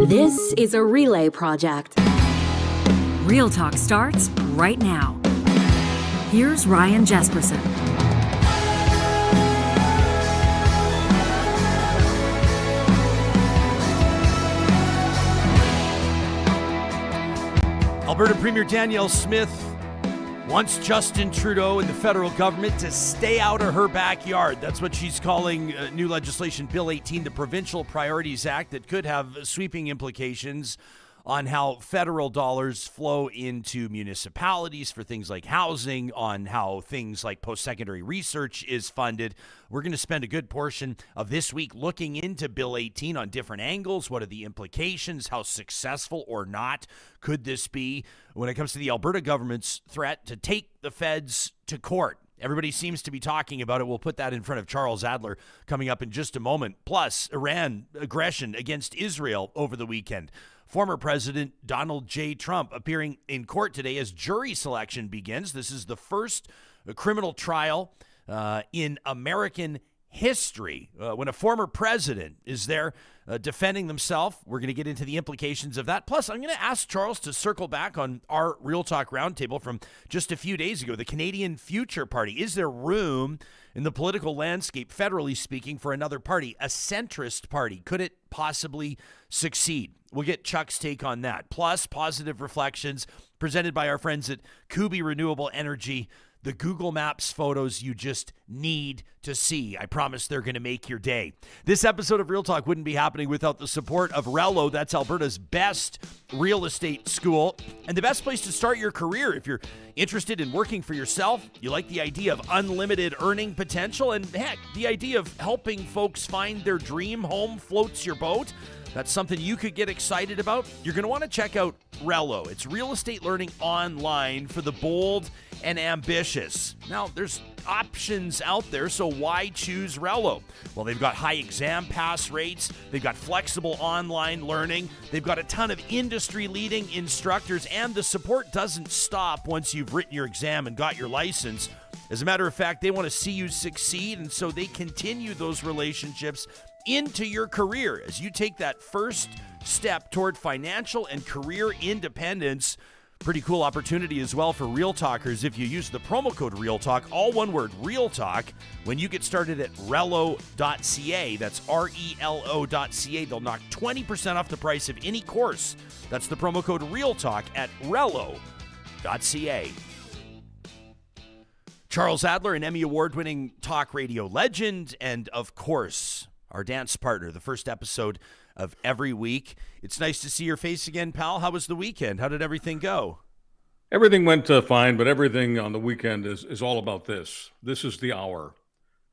This is a relay project. Real Talk starts right now. Here's Ryan Jesperson. Alberta Premier Danielle Smith wants Justin Trudeau and the federal government to stay out of her backyard. That's what she's calling new legislation, Bill 18, the Provincial Priorities Act, that could have sweeping implications on how federal dollars flow into municipalities for things like housing, on how things like post-secondary research is funded. We're going to spend a good portion of this week looking into Bill 18 on different angles. What are the implications? How successful or not could this be when it comes to the Alberta government's threat to take the feds to court? Everybody seems to be talking about it. We'll put that in front of Charles Adler coming up in just a moment. Plus, Iran aggression against Israel over the weekend. Former President Donald J. Trump appearing in court today as jury selection begins. This is the first criminal trial in American history when a former president is there defending themselves. We're going to get into the implications of that. Plus, I'm going to ask Charles to circle back on our Real Talk Roundtable from just a few days ago, the Canadian Future Party. Is there room in the political landscape, federally speaking, for another party, a centrist party? Could it possibly succeed? We'll get Chuck's take on that. Plus, positive reflections presented by our friends at Kuby Renewable Energy. The Google Maps photos you just need to see. I promise they're going to make your day. This episode of Real Talk wouldn't be happening without the support of Rello. That's Alberta's best real estate school and the best place to start your career. If you're interested in working for yourself, you like the idea of unlimited earning potential, and heck, the idea of helping folks find their dream home floats your boat. That's something you could get excited about. You're going to want to check out Rello. It's real estate learning online for the bold and ambitious. Now, there's options out there, so why choose Rello? Well, they've got high exam pass rates. They've got flexible online learning. They've got a ton of industry-leading instructors, and the support doesn't stop once you've written your exam and got your license. As a matter of fact, they want to see you succeed, and so they continue those relationships into your career as you take that first step toward financial and career independence. Pretty cool opportunity as well for Real Talkers if you use the promo code Real Talk, all one word, Real Talk, when you get started at Rello.ca. That's Relo.ca. They'll knock 20% off the price of any course. That's the promo code Real Talk at Rello.ca. Charles Adler, an Emmy Award-winning talk radio legend, and of course, our dance partner, the first episode of every week. It's nice to see your face again, pal. How was the weekend? How did everything go? Everything went fine, but everything on the weekend is all about this. This is the hour.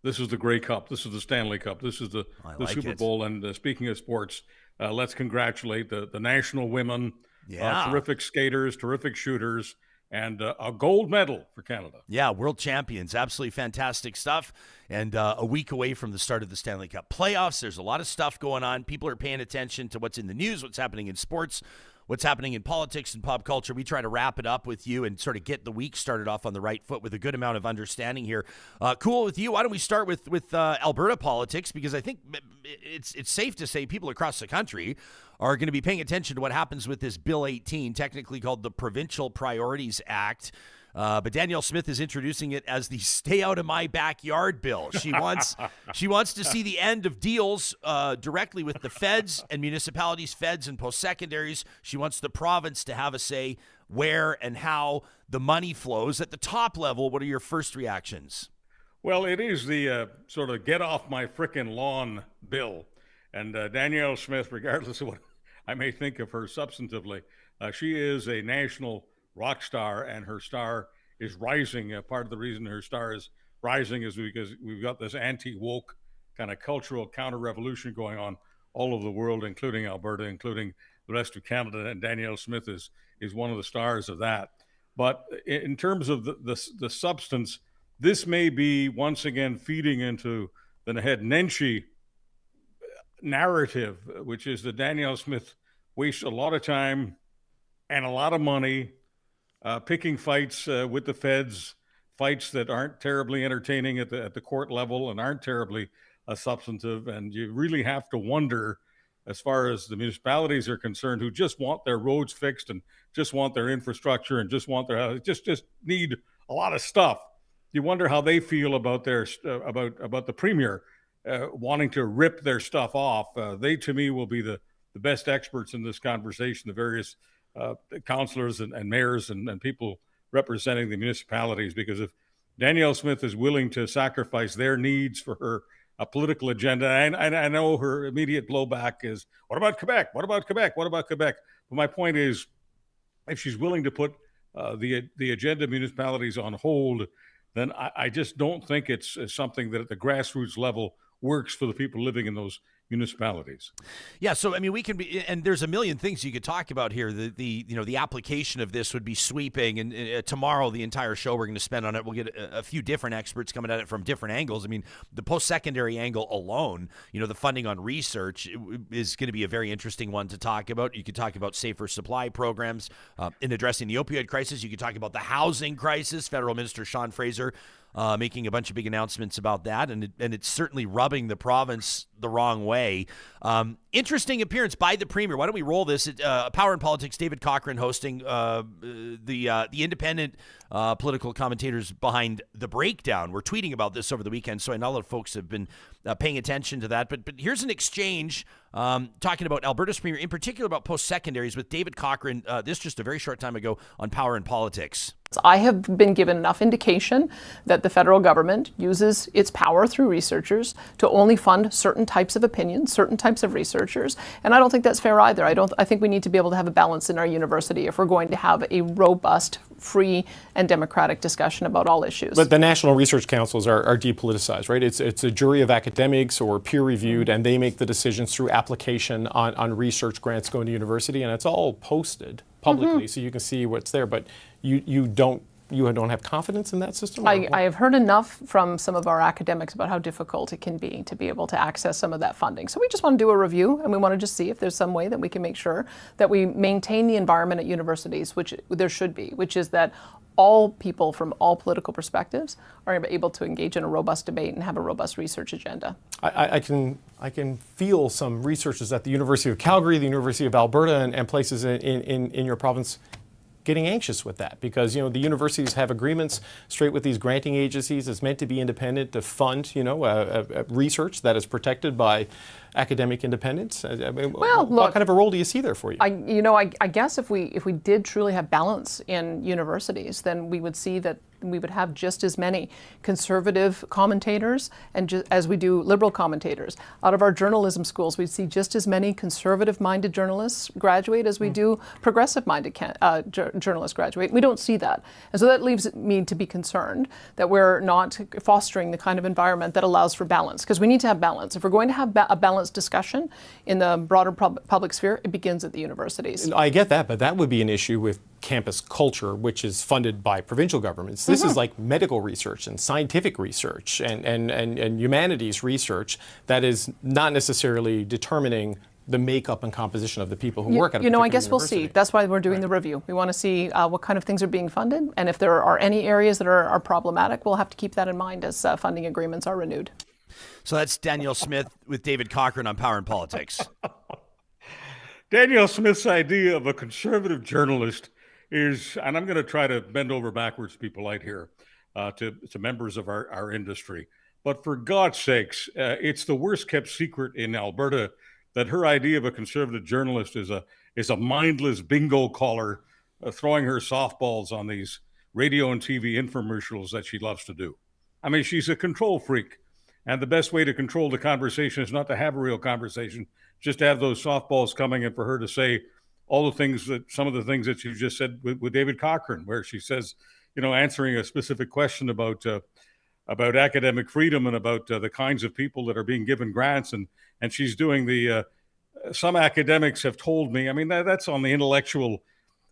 This is the Grey Cup. This is the Stanley Cup. This is the Super Bowl. And speaking of sports, let's congratulate the national women. Yeah. Terrific skaters, terrific shooters, and a gold medal for Canada. Yeah, world champions. Absolutely fantastic stuff. And a week away from the start of the Stanley Cup playoffs. There's a lot of stuff going on. People are paying attention to what's in the news, what's happening in sports, what's happening in politics and pop culture. We try to wrap it up with you and sort of get the week started off on the right foot with a good amount of understanding here. Cool with you. Why don't we start with Alberta politics? Because I think it's safe to say people across the country are going to be paying attention to what happens with this Bill 18, technically called the Provincial Priorities Act. But Danielle Smith is introducing it as the "Stay Out of My Backyard" bill. She wants to see the end of deals directly with the feds and municipalities, feds and post-secondaries. She wants the province to have a say where and how the money flows. At the top level, what are your first reactions? Well, it is the sort of get off my frickin' lawn bill. And Danielle Smith, regardless of what I may think of her substantively, she is a national rock star, and her star is rising. Part of the reason her star is rising is because we've got this anti-woke kind of cultural counter-revolution going on all over the world, including Alberta, including the rest of Canada, and Danielle Smith is one of the stars of that. But in terms of the substance, this may be once again feeding into the Naheed Nenshi narrative, which is that Danielle Smith wastes a lot of time and a lot of money picking fights with the feds, fights that aren't terribly entertaining at the court level and aren't terribly substantive. And you really have to wonder as far as the municipalities are concerned, who just want their roads fixed and just want their infrastructure and just want their just need a lot of stuff. You wonder how they feel about their about the premier wanting to rip their stuff off. They, to me, will be the best experts in this conversation. The various councillors and mayors and people representing the municipalities, because if Danielle Smith is willing to sacrifice their needs for her political agenda, and I know her immediate blowback is, what about Quebec? What about Quebec? What about Quebec? But my point is, if she's willing to put the agenda of municipalities on hold, then I just don't think it's something that at the grassroots level works for the people living in those municipalities. Yeah, so I mean, we can be, and there's a million things you could talk about here. The application of this would be sweeping, and tomorrow the entire show we're going to spend on it. We'll get a few different experts coming at it from different angles. I mean, the post-secondary angle alone, the funding on research is going to be a very interesting one to talk about. You could talk about safer supply programs in addressing the opioid crisis. You could talk about the housing crisis. Federal Minister Sean Fraser making a bunch of big announcements about that, and it's certainly rubbing the province the wrong way. Interesting appearance by the Premier. Why don't we roll this? Power and Politics, David Cochrane hosting the independent political commentators behind The Breakdown. We're tweeting about this over the weekend, so I know a lot of folks have been paying attention to that. But here's an exchange talking about Alberta's Premier, in particular about post-secondaries, with David Cochrane, this just a very short time ago on Power and Politics. I have been given enough indication that the federal government uses its power through researchers to only fund certain types of opinions, certain types of researchers, and I don't think that's fair either. I think we need to be able to have a balance in our university if we're going to have a robust, free, and democratic discussion about all issues. But the national research councils are depoliticized, right? It's a jury of academics or peer-reviewed, and they make the decisions through application on research grants going to university, and it's all posted publicly, so you can see what's there. But you don't have confidence in that system? I have heard enough from some of our academics about how difficult it can be to be able to access some of that funding. So we just want to do a review, and we want to just see if there's some way that we can make sure that we maintain the environment at universities, which there should be, which is that all people from all political perspectives are able to engage in a robust debate and have a robust research agenda. I can feel some researchers at the University of Calgary, the University of Alberta, and places in your province getting anxious with that, because the universities have agreements straight with these granting agencies. It's meant to be independent to fund research that is protected by academic independence. I mean, well, what kind of a role do you see there for you? I guess if we did truly have balance in universities, then we would see that we would have just as many conservative commentators as we do liberal commentators. Out of our journalism schools, we'd see just as many conservative-minded journalists graduate as we do progressive-minded journalists graduate. We don't see that. And so that leaves me to be concerned that we're not fostering the kind of environment that allows for balance, because we need to have balance. If we're going to have a balanced discussion in the broader public sphere, it begins at the universities. I get that, but that would be an issue with campus culture, which is funded by provincial governments. This is like medical research and scientific research and humanities research that is not necessarily determining the makeup and composition of the people who work at a particular I guess university. We'll see. That's why we're doing the review. We want to see what kind of things are being funded, and if there are any areas that are problematic, we'll have to keep that in mind as funding agreements are renewed. So that's Danielle Smith with David Cochrane on Power and Politics. Danielle Smith's idea of a conservative journalist is, and I'm going to try to bend over backwards to be polite here, to members of our industry. But for God's sakes, it's the worst kept secret in Alberta that her idea of a conservative journalist is a mindless bingo caller throwing her softballs on these radio and TV infomercials that she loves to do. I mean, she's a control freak. And the best way to control the conversation is not to have a real conversation, just to have those softballs coming and for her to say all the things some of the things that you just said with David Cochrane, where she says, answering a specific question about academic freedom and about the kinds of people that are being given grants. And she's doing some academics have told me, I mean, that's on the intellectual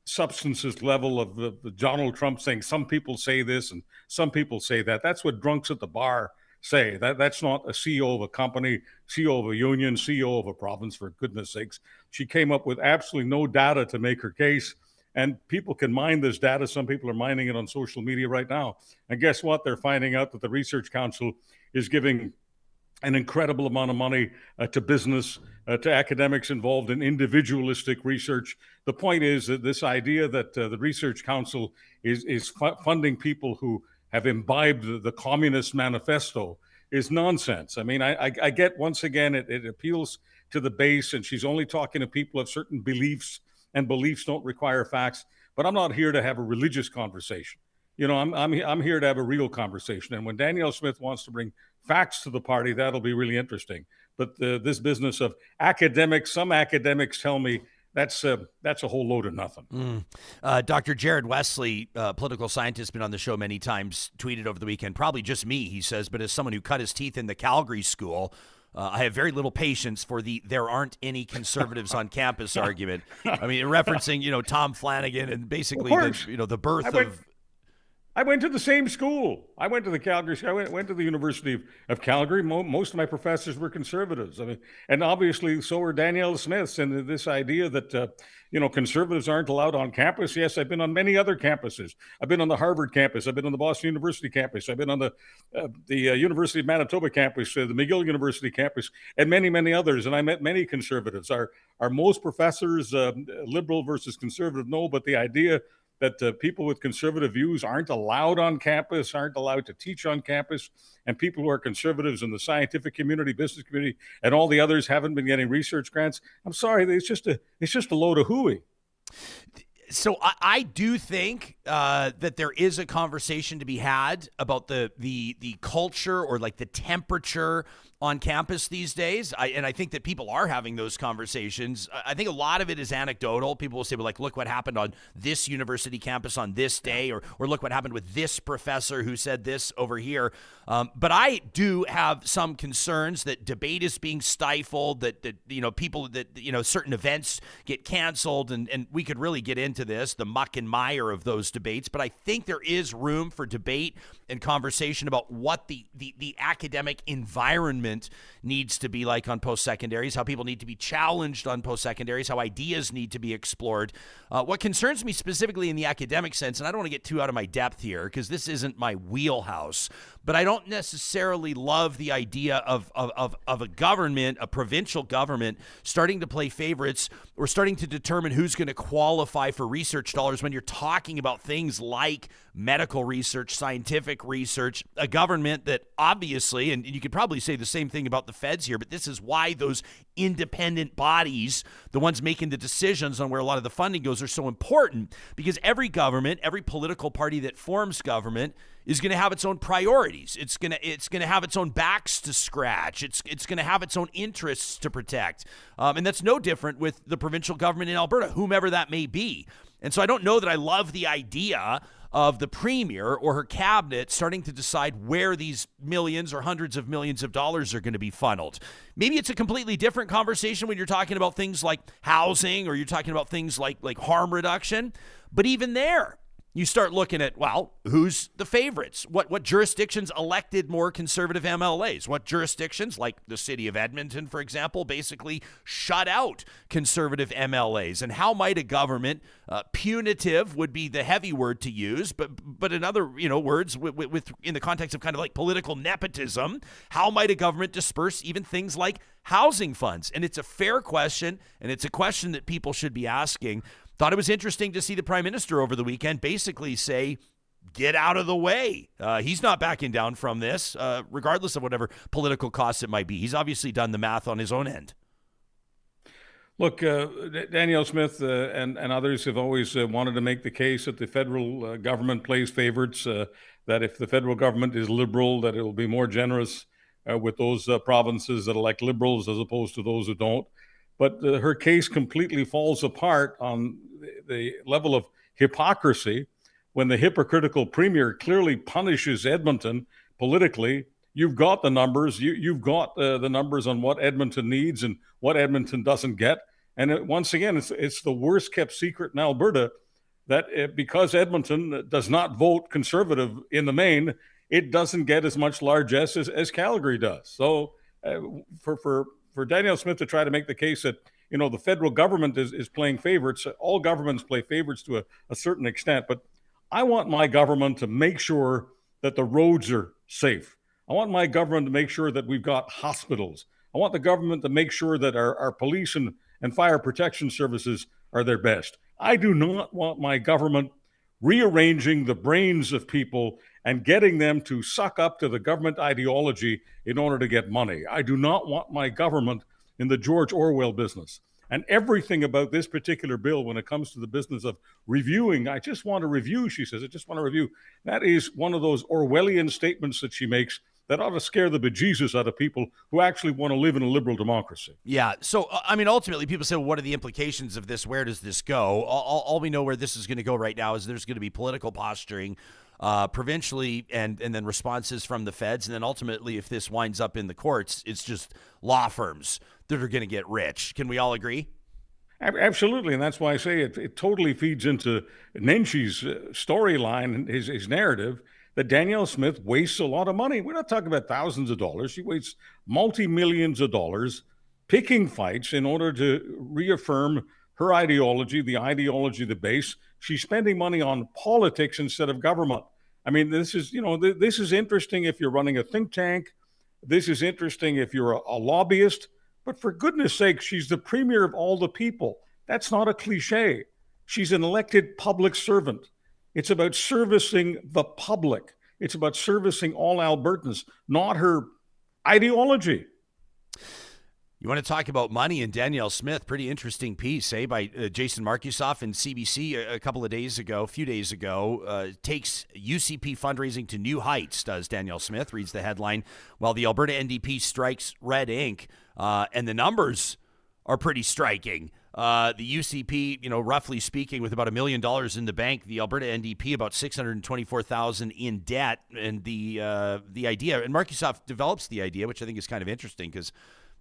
substances level of the Donald Trump saying some people say this and some people say that. That's what drunks at the bar say. That's not a CEO of a company, CEO of a union, CEO of a province, for goodness sakes. She came up with absolutely no data to make her case, and people can mine this data. Some people are mining it on social media right now. And guess what? They're finding out that the Research Council is giving an incredible amount of money to business, to academics involved in individualistic research. The point is that this idea that the Research Council is funding people who have imbibed the Communist Manifesto is nonsense. I mean, I get, once again, it appeals to the base, and she's only talking to people of certain beliefs, and beliefs don't require facts. But I'm not here to have a religious conversation. You know, I'm here to have a real conversation. And when Danielle Smith wants to bring facts to the party, that'll be really interesting. But this business of academics, some academics tell me that's a whole load of nothing. Dr. Jared Wesley, political scientist, been on the show many times, tweeted over the weekend, probably just me, he says, but as someone who cut his teeth in the Calgary school, I have very little patience for the "there aren't any conservatives on campus" argument. I mean, referencing, Tom Flanagan and basically the birth of. I went to the same school. I went to the Calgary. I went to the University of Calgary. Most of my professors were conservatives. I mean, and obviously so were Danielle Smith's. And this idea that conservatives aren't allowed on campus. Yes, I've been on many other campuses. I've been on the Harvard campus. I've been on the Boston University campus. I've been on the University of Manitoba campus, the McGill University campus, and many, many others. And I met many conservatives. Are most professors liberal versus conservative? No, but the idea that people with conservative views aren't allowed on campus, aren't allowed to teach on campus, and people who are conservatives in the scientific community, business community, and all the others haven't been getting research grants. I'm sorry, it's just a load of hooey. So I do think that there is a conversation to be had about the culture or like the temperature on campus these days. And I think that people are having those conversations. I think a lot of it is anecdotal. People will say, well, like, look what happened on this university campus on this day, or look what happened with this professor who said this over here. But I do have some concerns that debate is being stifled, that people, that certain events get canceled, and we could really get into this, the muck and mire of those debates. But I think there is room for debate and conversation about what the academic environment needs to be like on post-secondaries, how people need to be challenged on post-secondaries, how ideas need to be explored. What concerns me specifically in the academic sense, and I don't want to get too out of my depth here because this isn't my wheelhouse, but I don't necessarily love the idea of a government, a provincial government, starting to play favorites or starting to determine who's going to qualify for research dollars when you're talking about things like medical research, scientific research, a government that obviously, and you could probably say the same thing about the feds here, but this is why those independent bodies, the ones making the decisions on where a lot of the funding goes, are so important, because every government, every political party that forms government is going to have its own priorities. It's going to have its own backs to scratch. It's going to have its own interests to protect. And that's no different with the provincial government in Alberta, whomever that may be. And so I don't know that I love the idea of the premier or her cabinet starting to decide where these millions or hundreds of millions of dollars are going to be funneled. Maybe it's a completely different conversation when you're talking about things like housing, or you're talking about things like harm reduction. But even there, you start looking at, well, who's the favorites? What jurisdictions elected more conservative MLAs? What jurisdictions, like the city of Edmonton, for example, basically shut out conservative MLAs? And how might a government, punitive would be the heavy word to use, but in other words, with in the context of kind of like political nepotism, how might a government disperse even things like housing funds? And it's a fair question, and it's a question that people should be asking. Thought it was interesting to see the Prime Minister over the weekend basically say, get out of the way. He's not backing down from this, regardless of whatever political costs it might be. He's obviously done the math on his own end. Look, Danielle Smith and others have always wanted to make the case that the federal government plays favorites, that if the federal government is liberal, that it will be more generous with those provinces that elect liberals as opposed to those who don't. But her case completely falls apart on the level of hypocrisy when the hypocritical premier clearly punishes Edmonton politically. You've got the numbers. You've got the numbers on what Edmonton needs and what Edmonton doesn't get. And once again, it's the worst kept secret in Alberta that because Edmonton does not vote conservative in the main, it doesn't get as much largesse as Calgary does. So for Danielle Smith to try to make the case that, the federal government is playing favorites, all governments play favorites to a certain extent. But I want my government to make sure that the roads are safe. I want my government to make sure that we've got hospitals. I want the government to make sure that our police and fire protection services are their best. I do not want my government rearranging the brains of people and getting them to suck up to the government ideology in order to get money. I do not want my government in the George Orwell business. And everything about this particular bill, when it comes to the business of reviewing, I just want to review, she says, I just want to review. That is one of those Orwellian statements that she makes that ought to scare the bejesus out of people who actually want to live in a liberal democracy. Yeah. So, I mean, ultimately, people say, well, what are the implications of this? Where does this go? All we know where this is going to go right now is there's going to be political posturing provincially and then responses from the feds. And then ultimately, if this winds up in the courts, it's just law firms that are going to get rich. Can we all agree? Absolutely. And that's why I say it totally feeds into Nenchi's storyline, his narrative, that Danielle Smith wastes a lot of money. We're not talking about thousands of dollars. She wastes multi-millions of dollars picking fights in order to reaffirm her ideology, the ideology of the base. She's spending money on politics instead of government. I mean, this is, this is interesting if you're running a think tank. This is interesting if you're a lobbyist. But for goodness sake, she's the premier of all the people. That's not a cliche. She's an elected public servant. It's about servicing the public. It's about servicing all Albertans, not her ideology. You want to talk about money and Danielle Smith? Pretty interesting piece, by Jason Markusoff in CBC a few days ago. Takes UCP fundraising to new heights, does Danielle Smith, reads the headline, while the Alberta NDP strikes red ink. And the numbers are pretty striking. The UCP, roughly speaking, with about $1 million in the bank, the Alberta NDP about $624,000 in debt. And the idea, and Markusoff develops the idea, which I think is kind of interesting because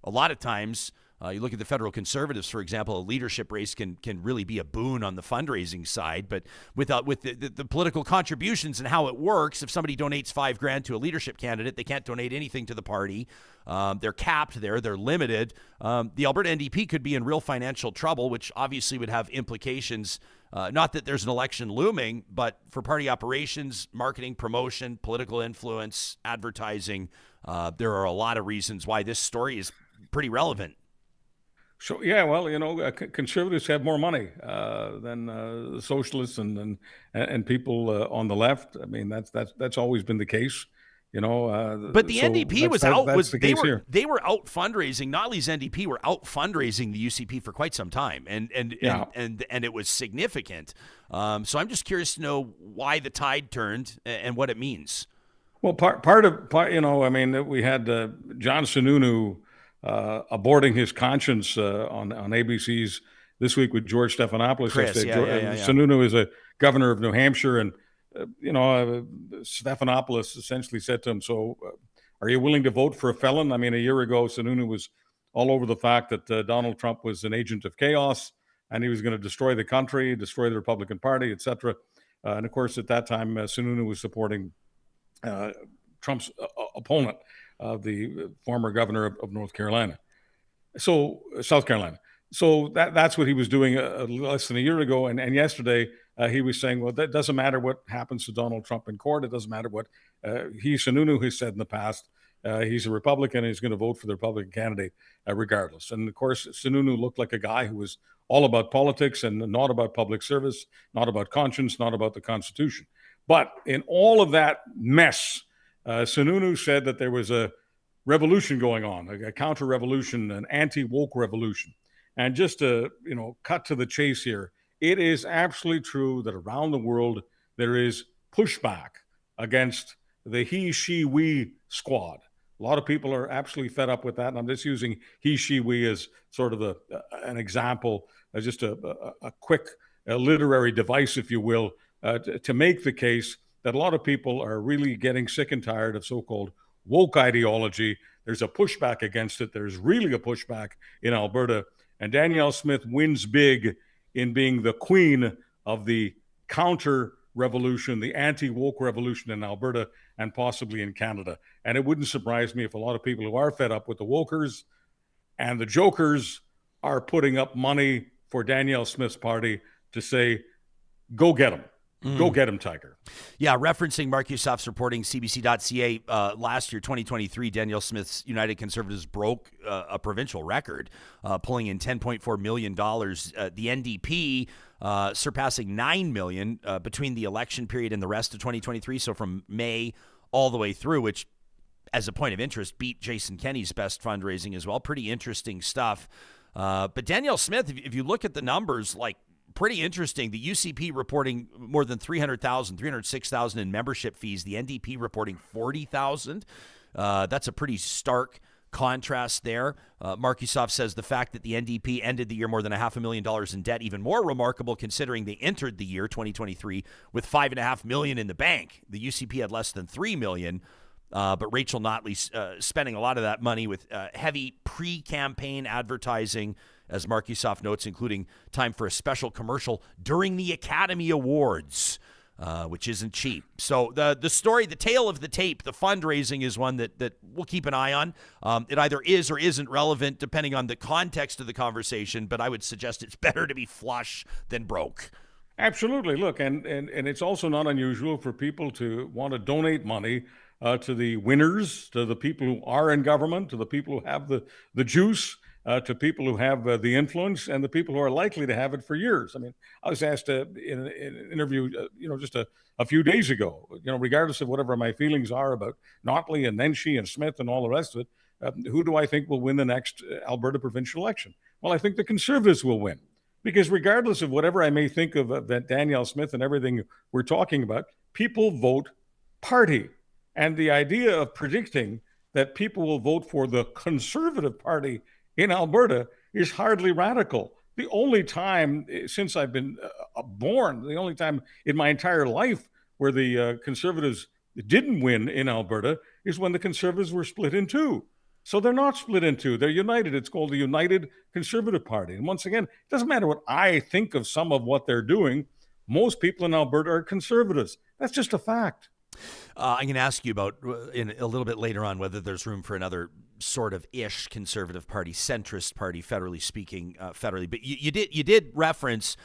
a lot of times, you look at the federal Conservatives, for example, a leadership race can really be a boon on the fundraising side. But with the political contributions and how it works, if somebody donates $5,000 to a leadership candidate, they can't donate anything to the party. They're capped there. They're limited. The Alberta NDP could be in real financial trouble, which obviously would have implications. Not that there's an election looming, but for party operations, marketing, promotion, political influence, advertising. There are a lot of reasons why this story is pretty relevant. So, yeah, well, conservatives have more money than the socialists and people on the left. I mean, that's always been the case. But the NDP they were out fundraising. Notley's NDP were out fundraising the UCP for quite some time, and it was significant. So I'm just curious to know why the tide turned and what it means. Well, part, I mean, we had John Sununu aborting his conscience on ABC's This Week with George Stephanopoulos. Chris, Sununu is a governor of New Hampshire, and Stephanopoulos essentially said to him, so are you willing to vote for a felon? I mean, a year ago, Sununu was all over the fact that Donald Trump was an agent of chaos and he was going to destroy the country, destroy the Republican Party, etc. And of course, at that time, Sununu was supporting Trump's opponent, the former governor of South Carolina. So that's what he was doing less than a year ago. And yesterday he was saying, well, that doesn't matter what happens to Donald Trump in court. It doesn't matter what Sununu has said in the past. He's a Republican and he's going to vote for the Republican candidate regardless. And of course, Sununu looked like a guy who was all about politics and not about public service, not about conscience, not about the Constitution. But in all of that mess, Sununu said that there was a revolution going on, a counter-revolution, an anti-woke revolution. And just to, cut to the chase here, it is absolutely true that around the world there is pushback against the he, she, we squad. A lot of people are absolutely fed up with that. And I'm just using he, she, we as sort of an example, as just a quick literary device, if you will, to make the case that a lot of people are really getting sick and tired of so-called woke ideology. There's a pushback against it. There's really a pushback in Alberta. And Danielle Smith wins big in being the queen of the counter-revolution, the anti-woke revolution in Alberta and possibly in Canada. And it wouldn't surprise me if a lot of people who are fed up with the wokers and the jokers are putting up money for Danielle Smith's party to say, go get them. Go get him, Tiger. Yeah, referencing Mark Yousaf's reporting, CBC.ca, last year, 2023, Danielle Smith's United Conservatives broke a provincial record, pulling in $10.4 million. The NDP surpassing $9 million between the election period and the rest of 2023, so from May all the way through, which, as a point of interest, beat Jason Kenney's best fundraising as well. Pretty interesting stuff. But Danielle Smith, if you look at the numbers, like, pretty interesting. The UCP reporting more than $306,000 in membership fees. The NDP reporting $40,000. That's a pretty stark contrast there. Mark Yousaf says the fact that the NDP ended the year more than $500,000 in debt, even more remarkable considering they entered the year 2023 with $5.5 million in the bank. The UCP had less than $3 million. But Rachel Notley's spending a lot of that money with heavy pre-campaign advertising, as Mark Yousaf notes, including time for a special commercial during the Academy Awards, which isn't cheap. So the story, the tale of the tape, the fundraising is one that we'll keep an eye on. It either is or isn't relevant depending on the context of the conversation, but I would suggest it's better to be flush than broke. Absolutely. Look, and it's also not unusual for people to want to donate money to the winners, to the people who are in government, to the people who have the juice, to people who have the influence, and the people who are likely to have it for years. I mean, I was asked in an interview, just a few days ago, regardless of whatever my feelings are about Notley and Nenshi and Smith and all the rest of it, who do I think will win the next Alberta provincial election? Well, I think the Conservatives will win. Because regardless of whatever I may think of that Danielle Smith and everything we're talking about, people vote party. And the idea of predicting that people will vote for the Conservative Party in Alberta is hardly radical. The only time since I've been born, the only time in my entire life where the Conservatives didn't win in Alberta is when the Conservatives were split in two. So they're not split in two. They're united. It's called the United Conservative Party. And once again, it doesn't matter what I think of some of what they're doing. Most people in Alberta are conservatives. That's just a fact. I'm going to ask you about in a little bit later on whether there's room for another sort of ish conservative party, centrist party, federally speaking, federally. But you did reference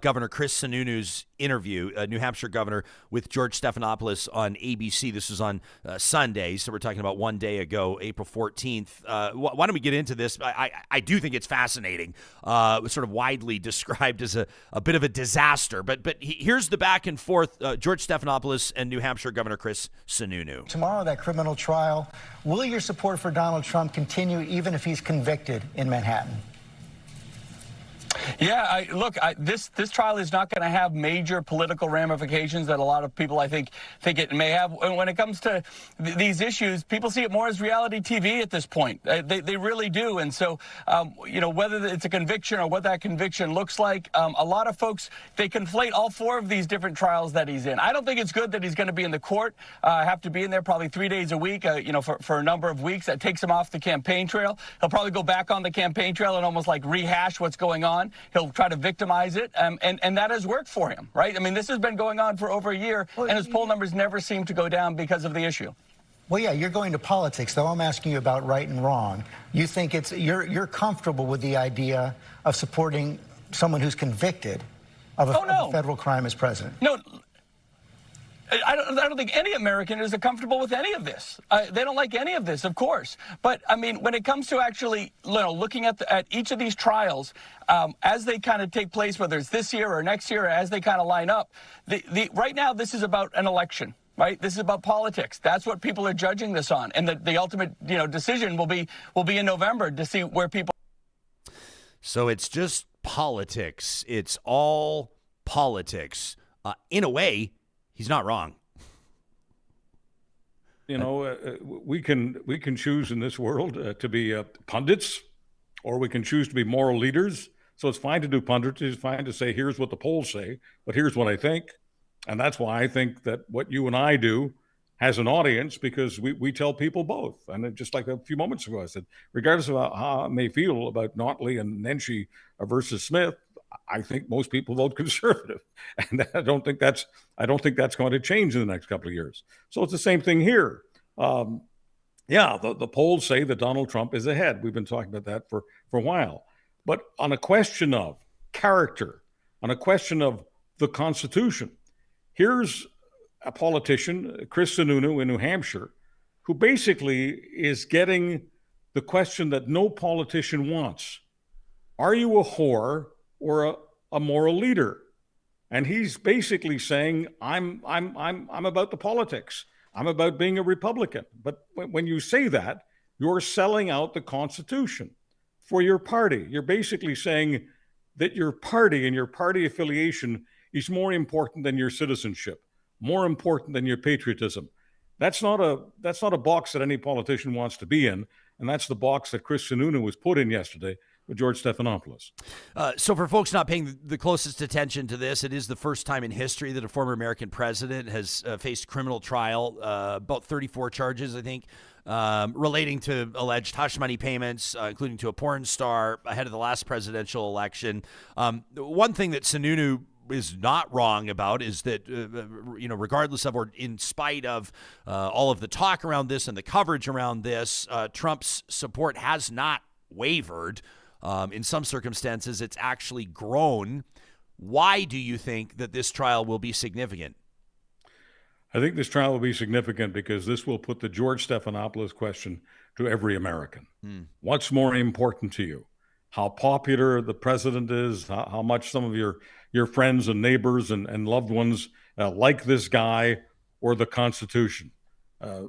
Governor Chris Sununu's interview, New Hampshire governor, with George Stephanopoulos on ABC. This was on Sunday, so we're talking about one day ago, April 14th. Why don't we get into this? I do think it's fascinating. It was sort of widely described as a bit of a disaster. But here's the back and forth, George Stephanopoulos and New Hampshire Governor Chris Sununu. Tomorrow, that criminal trial, will your support for Donald Trump continue even if he's convicted in Manhattan? Yeah, this trial is not going to have major political ramifications that a lot of people, I think it may have. When it comes to these issues, people see it more as reality TV at this point. They really do. And so, whether it's a conviction or what that conviction looks like, a lot of folks, they conflate all four of these different trials that he's in. I don't think it's good that he's going to be in the court, have to be in there probably 3 days a week, for a number of weeks. That takes him off the campaign trail. He'll probably go back on the campaign trail and almost like rehash what's going on. He'll try to victimize it, and that has worked for him, right? I mean, this has been going on for over a year, and his poll numbers never seem to go down because of the issue. Well, yeah, you're going to politics, though. I'm asking you about right and wrong. You think you're comfortable with the idea of supporting someone who's convicted of a federal crime as president? No. I don't think any American is comfortable with any of this. They don't like any of this, of course. But, I mean, when it comes to actually looking at each of these trials, as they kind of take place, whether it's this year or next year, or as they kind of line up, right now this is about an election. Right? This is about politics. That's what people are judging this on. And the ultimate, decision will be in November to see where people. So it's just politics. It's all politics. In a way, he's not wrong. We can choose in this world to be pundits, or we can choose to be moral leaders. So it's fine to do pundits. It's fine to say, here's what the polls say, but here's what I think. And that's why I think that what you and I do has an audience, because we tell people both. And just like a few moments ago, I said, regardless of how I may feel about Notley and Nenshi versus Smith, I think most people vote conservative, and I don't think that's going to change in the next couple of years. So it's the same thing here. The polls say that Donald Trump is ahead. We've been talking about that for a while. But on a question of character, on a question of the Constitution, Here's a politician, Chris Sununu in New Hampshire, who basically is getting the question that no politician wants. Are you a whore or a moral leader? And he's basically saying, I'm about the politics. I'm about being a Republican. But when you say that, you're selling out the Constitution for your party. You're basically saying that your party and your party affiliation is more important than your citizenship, more important than your patriotism. That's not a box that any politician wants to be in, and that's the box that Chris Sununu was put in yesterday with George Stephanopoulos. So for folks not paying the closest attention to this, it is the first time in history that a former American president has faced criminal trial, about 34 charges, I think, relating to alleged hush money payments, including to a porn star ahead of the last presidential election. One thing that Sununu is not wrong about is that, regardless of or in spite of all of the talk around this and the coverage around this, Trump's support has not wavered. In some circumstances, it's actually grown. Why do you think that this trial will be significant? I think this trial will be significant because this will put the George Stephanopoulos question to every American. What's more important to you? How popular the president is, how much some of your friends and neighbors and loved ones like this guy, or the Constitution,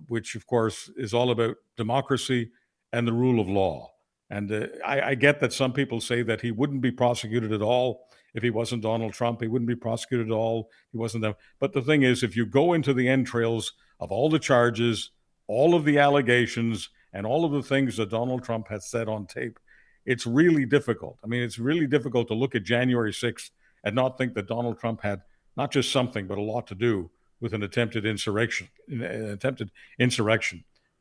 which, of course, is all about democracy and the rule of law. And I get that some people say that he wouldn't be prosecuted at all if he wasn't Donald Trump. He wouldn't be prosecuted at all if he wasn't them. But the thing is, if you go into the entrails of all the charges, all of the allegations, and all of the things that Donald Trump has said on tape, it's really difficult. I mean, it's really difficult to look at January 6th and not think that Donald Trump had not just something, but a lot to do with an attempted insurrection.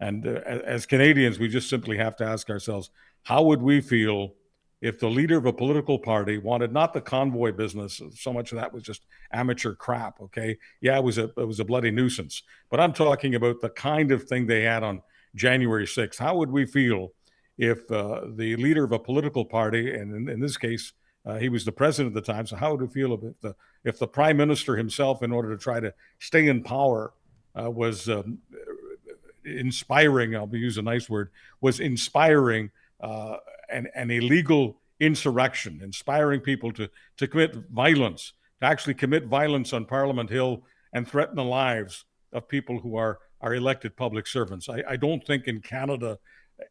And as Canadians, we just simply have to ask ourselves, how would we feel if the leader of a political party wanted not the convoy business? So much of that was just amateur crap, okay? Yeah, it was a bloody nuisance. But I'm talking about the kind of thing they had on January 6th. How would we feel if the leader of a political party, and in this case, he was the president at the time, so how would we feel if the prime minister himself, in order to try to stay in power, was inspiring, I'll use a nice word, was inspiring an illegal insurrection, inspiring people to commit violence, to actually commit violence on Parliament Hill and threaten the lives of people who are elected public servants. I don't think in Canada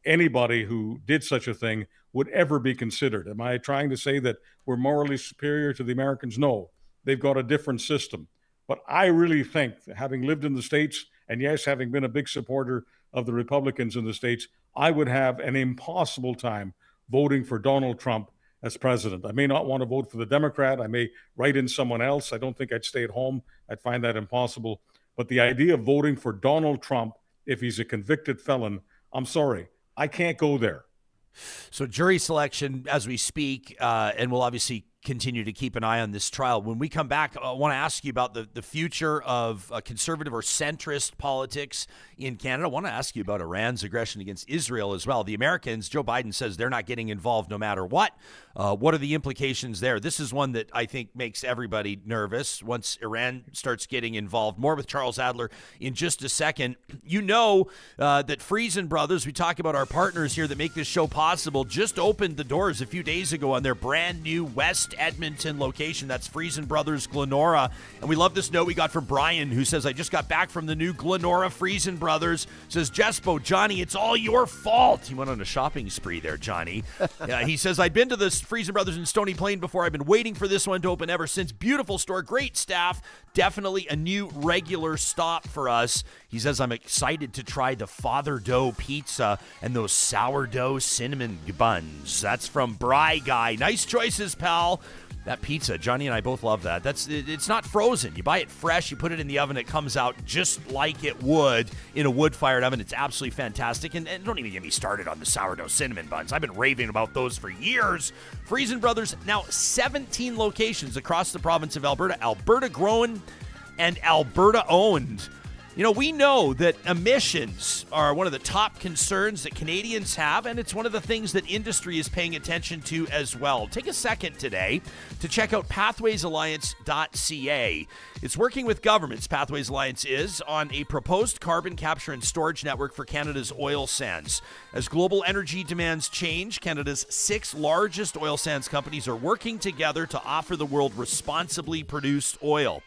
anybody who did such a thing would ever be considered. Am I trying to say that we're morally superior to the Americans? No, they've got a different system. But I really think, having lived in the States, and yes, having been a big supporter of the Republicans in the States, I would have an impossible time voting for Donald Trump as president. I may not want to vote for the Democrat. I may write in someone else. I don't think I'd stay at home. I'd find that impossible. But the idea of voting for Donald Trump, if he's a convicted felon, I'm sorry, I can't go there. So jury selection as we speak, and we'll obviously continue to keep an eye on this trial. When we come back, I want to ask you about the future of conservative or centrist politics in Canada. I want to ask you about Iran's aggression against Israel as well. The Americans, Joe Biden says they're not getting involved no matter what. What are the implications there? This is one that I think makes everybody nervous once Iran starts getting involved. More with Charles Adler in just a second. You know that Friesen Brothers, we talk about our partners here that make this show possible, just opened the doors a few days ago on their brand new West Edmonton location. That's Friesen Brothers Glenora. And we love this note we got from Brian, who says, I just got back from the new Glenora Friesen Brothers. Says, Jespo, Johnny, it's all your fault. He went on a shopping spree there, Johnny. He says, I'd been to the Friesen Brothers in Stony Plain before. I've been waiting for this one to open ever since. Beautiful store, great staff. Definitely a new regular stop for us. He says, I'm excited to try the Father Dough pizza and those sourdough cinnamon buns. That's from Bry Guy. Nice choices, pal. That pizza, Johnny and I both love that. It's not frozen. You buy it fresh, you put it in the oven, it comes out just like it would in a wood-fired oven. It's absolutely fantastic. And don't even get me started on the sourdough cinnamon buns. I've been raving about those for years. Friesen Brothers, now 17 locations across the province of Alberta. Alberta grown and Alberta owned. You know, we know that emissions are one of the top concerns that Canadians have, and it's one of the things that industry is paying attention to as well. Take a second today to check out pathwaysalliance.ca. It's working with governments, Pathways Alliance is, on a proposed carbon capture and storage network for Canada's oil sands. As global energy demands change, Canada's 6 largest oil sands companies are working together to offer the world responsibly produced oil.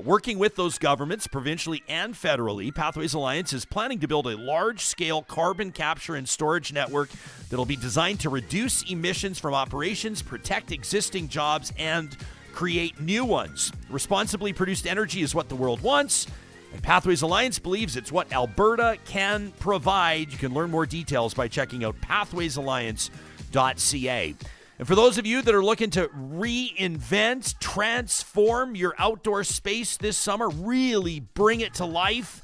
Working with those governments, provincially and federally, Pathways Alliance is planning to build a large-scale carbon capture and storage network that'll be designed to reduce emissions from operations, protect existing jobs, and create new ones. Responsibly produced energy is what the world wants, and Pathways Alliance believes it's what Alberta can provide. You can learn more details by checking out pathwaysalliance.ca. And for those of you that are looking to reinvent, transform your outdoor space this summer, really bring it to life,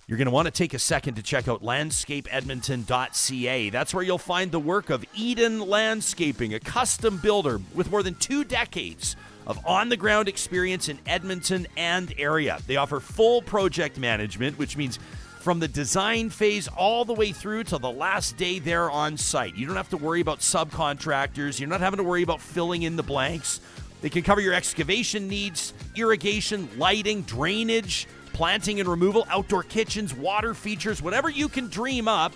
you're going to want to take a second to check out landscapeedmonton.ca. That's where you'll find the work of Eden Landscaping, a custom builder with more than 2 decades of on-the-ground experience in Edmonton and area. They offer full project management, which means from the design phase all the way through to the last day there on site. You don't have to worry about subcontractors. You're not having to worry about filling in the blanks. They can cover your excavation needs, irrigation, lighting, drainage, planting and removal, outdoor kitchens, water features, whatever you can dream up,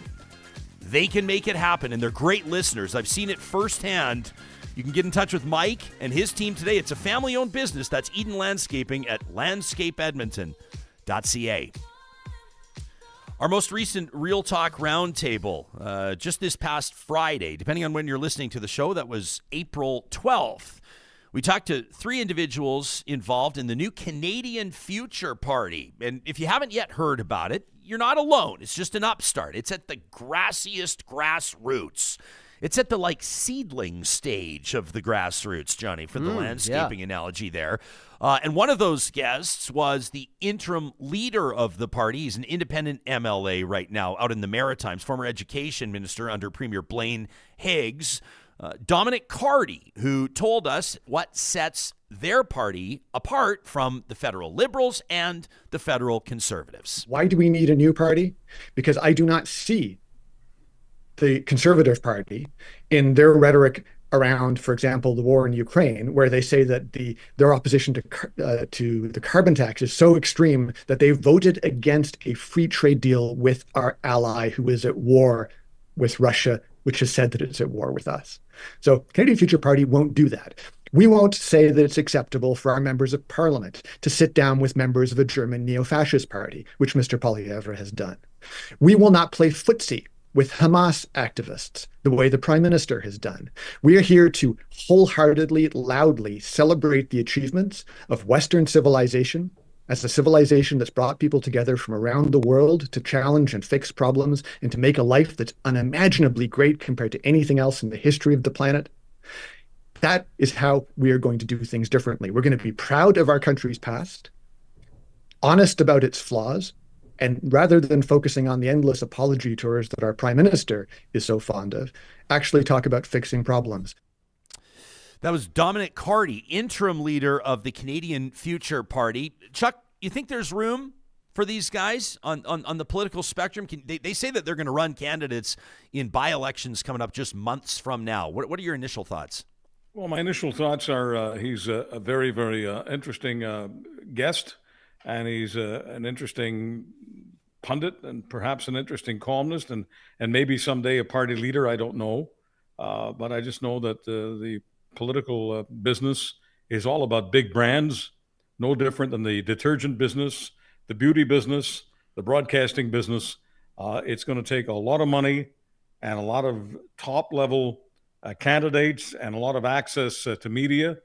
they can make it happen. And they're great listeners. I've seen it firsthand. You can get in touch with Mike and his team today. It's a family-owned business. That's Eden Landscaping at landscapeedmonton.ca. Our most recent Real Talk Roundtable, just this past Friday, depending on when you're listening to the show, that was April 12th. We talked to 3 individuals involved in the new Canadian Future Party. And if you haven't yet heard about it, you're not alone. It's just an upstart. It's at the grassiest grassroots. It's at the seedling stage of the grassroots, Johnny, for the landscaping analogy there. And one of those guests was the interim leader of the party. He's an independent MLA right now out in the Maritimes, former education minister under Premier Blaine Higgs, Dominic Cardy, who told us what sets their party apart from the federal Liberals and the federal Conservatives. Why do we need a new party? Because I do not see the Conservative Party in their rhetoric around, for example, the war in Ukraine, where they say that their opposition to the carbon tax is so extreme that they voted against a free trade deal with our ally who is at war with Russia, which has said that it's at war with us. So Canadian Future Party won't do that. We won't say that it's acceptable for our members of parliament to sit down with members of a German neo-fascist party, which Mr. Poilievre has done. We will not play footsie with Hamas activists, the way the Prime Minister has done. We are here to wholeheartedly, loudly celebrate the achievements of Western civilization as a civilization that's brought people together from around the world to challenge and fix problems and to make a life that's unimaginably great compared to anything else in the history of the planet. That is how we are going to do things differently. We're going to be proud of our country's past, honest about its flaws, and rather than focusing on the endless apology tours that our Prime Minister is so fond of, actually talk about fixing problems. That was Dominic Cardy, interim leader of the Canadian Future Party. Chuck, you think there's room for these guys on the political spectrum? They say that they're going to run candidates in by-elections coming up just months from now. What are your initial thoughts? Well, my initial thoughts are he's a very, very interesting guest, and he's an interesting pundit and perhaps an interesting columnist and maybe someday a party leader. I don't know. But I just know that the political business is all about big brands, no different than the detergent business, the beauty business, the broadcasting business. It's going to take a lot of money and a lot of top-level candidates and a lot of access to media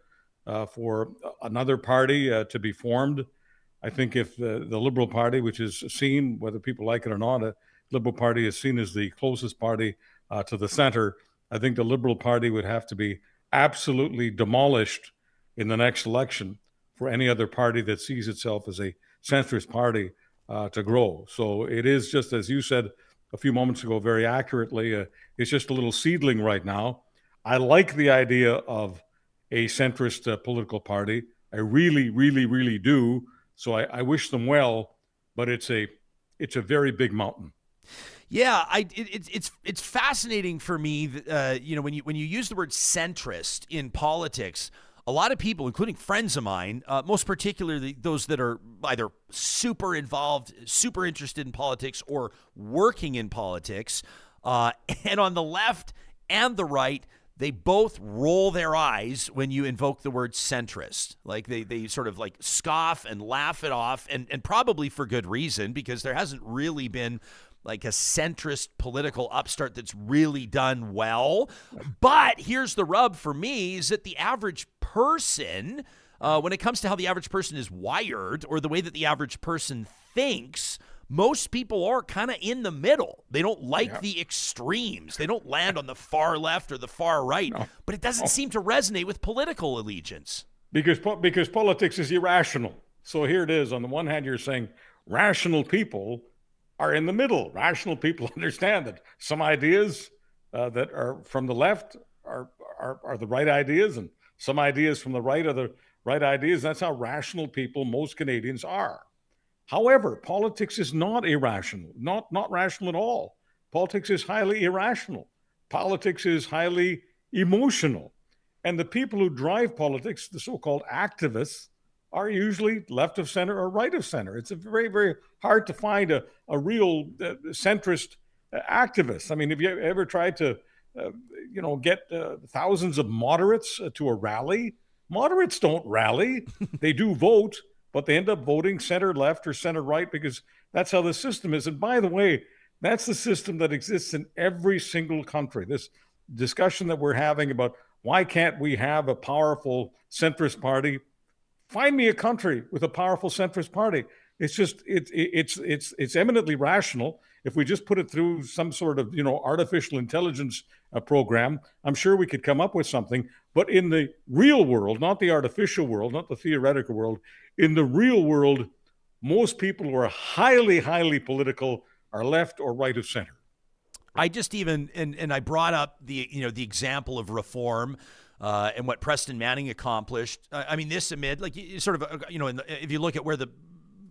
for another party to be formed. I think if the Liberal Party, which is seen, whether people like it or not, a Liberal Party is seen as the closest party to the center, I think the Liberal Party would have to be absolutely demolished in the next election for any other party that sees itself as a centrist party to grow. So it is just, as you said a few moments ago very accurately, it's just a little seedling right now. I like the idea of a centrist political party. I really, really, really do. So I wish them well. but it's a very big mountain. Yeah, it's fascinating for me that, when you use the word centrist in politics, a lot of people, including friends of mine, most particularly those that are either super involved, super interested in politics, or working in politics, and on the left and the right, they both roll their eyes when you invoke the word centrist. Like they sort of like scoff and laugh it off, and probably for good reason, because there hasn't really been like a centrist political upstart that's really done well. But here's the rub for me, is that the average person, when it comes to how the average person is wired, or the way that the average person thinks, most people are kind of in the middle. They don't like the extremes. They don't land on the far left or the far right. No. But it doesn't seem to resonate with political allegiance. Because politics is irrational. So here it is. On the one hand, you're saying rational people are in the middle. Rational people understand that some ideas that are from the left are the right ideas, and some ideas from the right are the right ideas. That's how rational people, most Canadians, are. However, politics is not irrational, not rational at all. Politics is highly irrational. Politics is highly emotional. And the people who drive politics, the so-called activists, are usually left of center or right of center. It's very, very hard to find a real centrist activist. I mean, have you ever tried to, get thousands of moderates to a rally? Moderates don't rally. They do vote, but they end up voting center left or center right, because that's how the system is. And by the way, that's the system that exists in every single country. This discussion that we're having about why can't we have a powerful centrist party? Find me a country with a powerful centrist party. It's just it's eminently rational. If we just put it through some sort of artificial intelligence program, I'm sure we could come up with something. But in the real world, not the artificial world, not the theoretical world, in the real world, most people who are highly, highly political are left or right of center. I just and I brought up the example of reform. And what Preston Manning accomplished. I mean, this amid, like, sort of, if you look at what the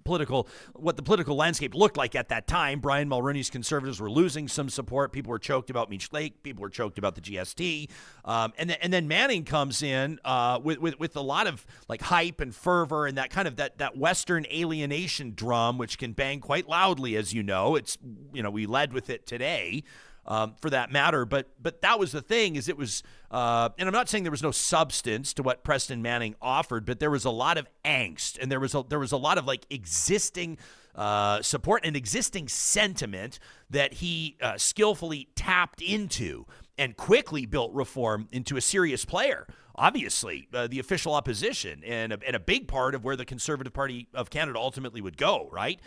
political landscape looked like at that time, Brian Mulroney's Conservatives were losing some support. People were choked about Meech Lake. People were choked about the GST. And then Manning comes in with a lot of like hype and fervor and that kind of that Western alienation drum, which can bang quite loudly, as you know. It's we led with it today. For that matter, but that was the thing, is it was, and I'm not saying there was no substance to what Preston Manning offered, but there was a lot of angst, and there was a lot of like existing support and existing sentiment that he skillfully tapped into and quickly built reform into a serious player. Obviously, the official opposition and a big part of where the Conservative Party of Canada ultimately would go, right,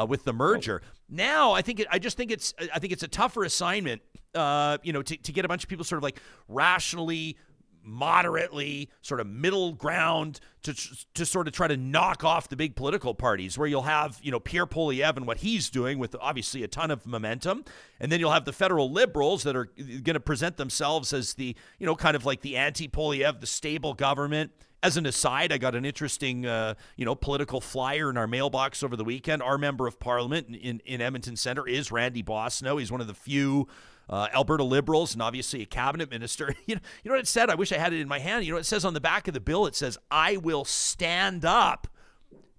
with the merger. Now, I think it's a tougher assignment, to get a bunch of people sort of like rationally, moderately, sort of middle ground to sort of try to knock off the big political parties, where you'll have, Pierre Poilievre and what he's doing with obviously a ton of momentum. And then you'll have the federal Liberals that are going to present themselves as the, kind of like the anti-Poilievre, the stable government. As an aside, I got an interesting, political flyer in our mailbox over the weekend. Our member of parliament in Edmonton Centre is Randy Bosno. He's one of the few Alberta Liberals, and obviously a cabinet minister. You know what it said? I wish I had it in my hand. It says on the back of the bill, it says, "I will stand up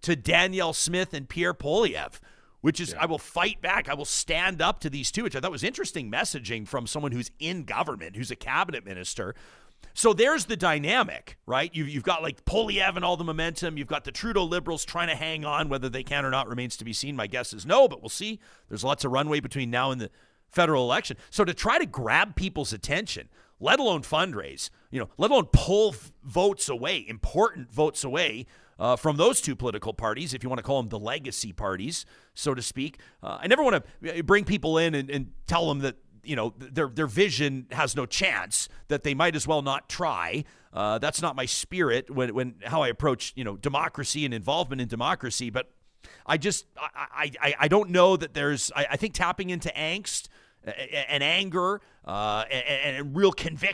to Danielle Smith and Pierre Poilievre," which is, I will fight back. I will stand up to these two, which I thought was interesting messaging from someone who's in government, who's a cabinet minister. So there's the dynamic, right? You've got like Poilievre and all the momentum. You've got the Trudeau Liberals trying to hang on. Whether they can or not remains to be seen. My guess is no, but we'll see. There's lots of runway between now and the federal election. So to try to grab people's attention, let alone fundraise, let alone pull votes away, important votes away from those two political parties, if you want to call them the legacy parties, so to speak. I never want to bring people in and tell them that, their vision has no chance, that they might as well not try. That's not my spirit when how I approach, democracy and involvement in democracy. But I don't know that there's, I think tapping into angst and anger and real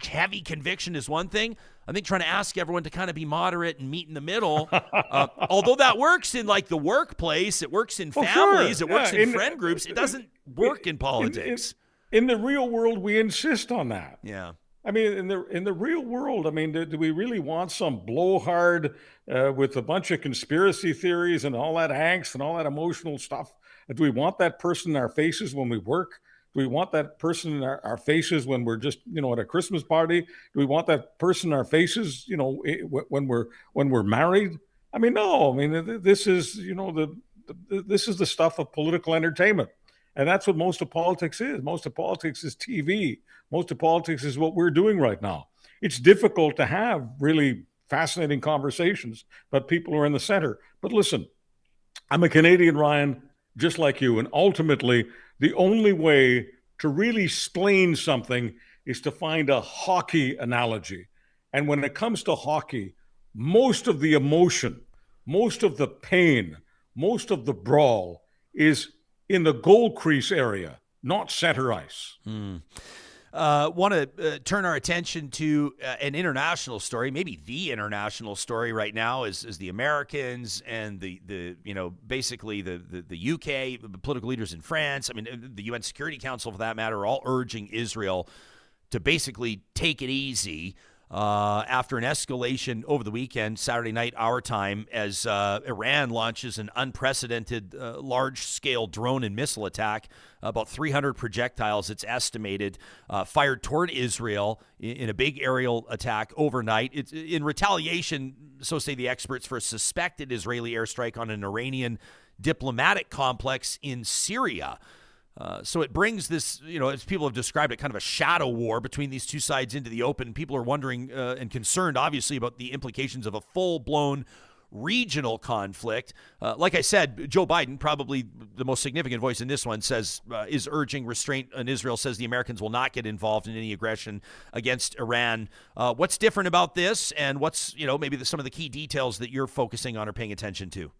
heavy conviction is one thing. I think trying to ask everyone to kind of be moderate and meet in the middle, although that works in like the workplace, it works in families, it works in friend groups, it doesn't work in politics. In the real world, we insist on that. Yeah. I mean, in the real world, I mean, do we really want some blowhard with a bunch of conspiracy theories and all that angst and all that emotional stuff? Do we want that person in our faces when we work? Do we want that person in our faces when we're just, at a Christmas party? Do we want that person in our faces, when we're married? I mean, no. I mean, this is, this is the stuff of political entertainment. And that's what most of politics is. Most of politics is TV. Most of politics is what we're doing right now. It's difficult to have really fascinating conversations, but people are in the center. But listen, I'm a Canadian, Ryan, just like you. And ultimately, the only way to really explain something is to find a hockey analogy. And when it comes to hockey, most of the emotion, most of the pain, most of the brawl is in the goal crease area, not center ice. Want to turn our attention to an international story, maybe the international story right now is the Americans and the basically the UK, the political leaders in France. I mean, the UN Security Council, for that matter, are all urging Israel to basically take it easy after an escalation over the weekend, Saturday night, our time, as Iran launches an unprecedented large-scale drone and missile attack, about 300 projectiles, it's estimated, fired toward Israel in a big aerial attack overnight. It's in retaliation, so say the experts, for a suspected Israeli airstrike on an Iranian diplomatic complex in Syria. So it brings this, as people have described it, kind of a shadow war between these two sides into the open. People are wondering and concerned, obviously, about the implications of a full-blown regional conflict. Like I said, Joe Biden, probably the most significant voice in this one, is urging restraint, and Israel says the Americans will not get involved in any aggression against Iran. What's different about this, and what's, maybe some of the key details that you're focusing on or paying attention to?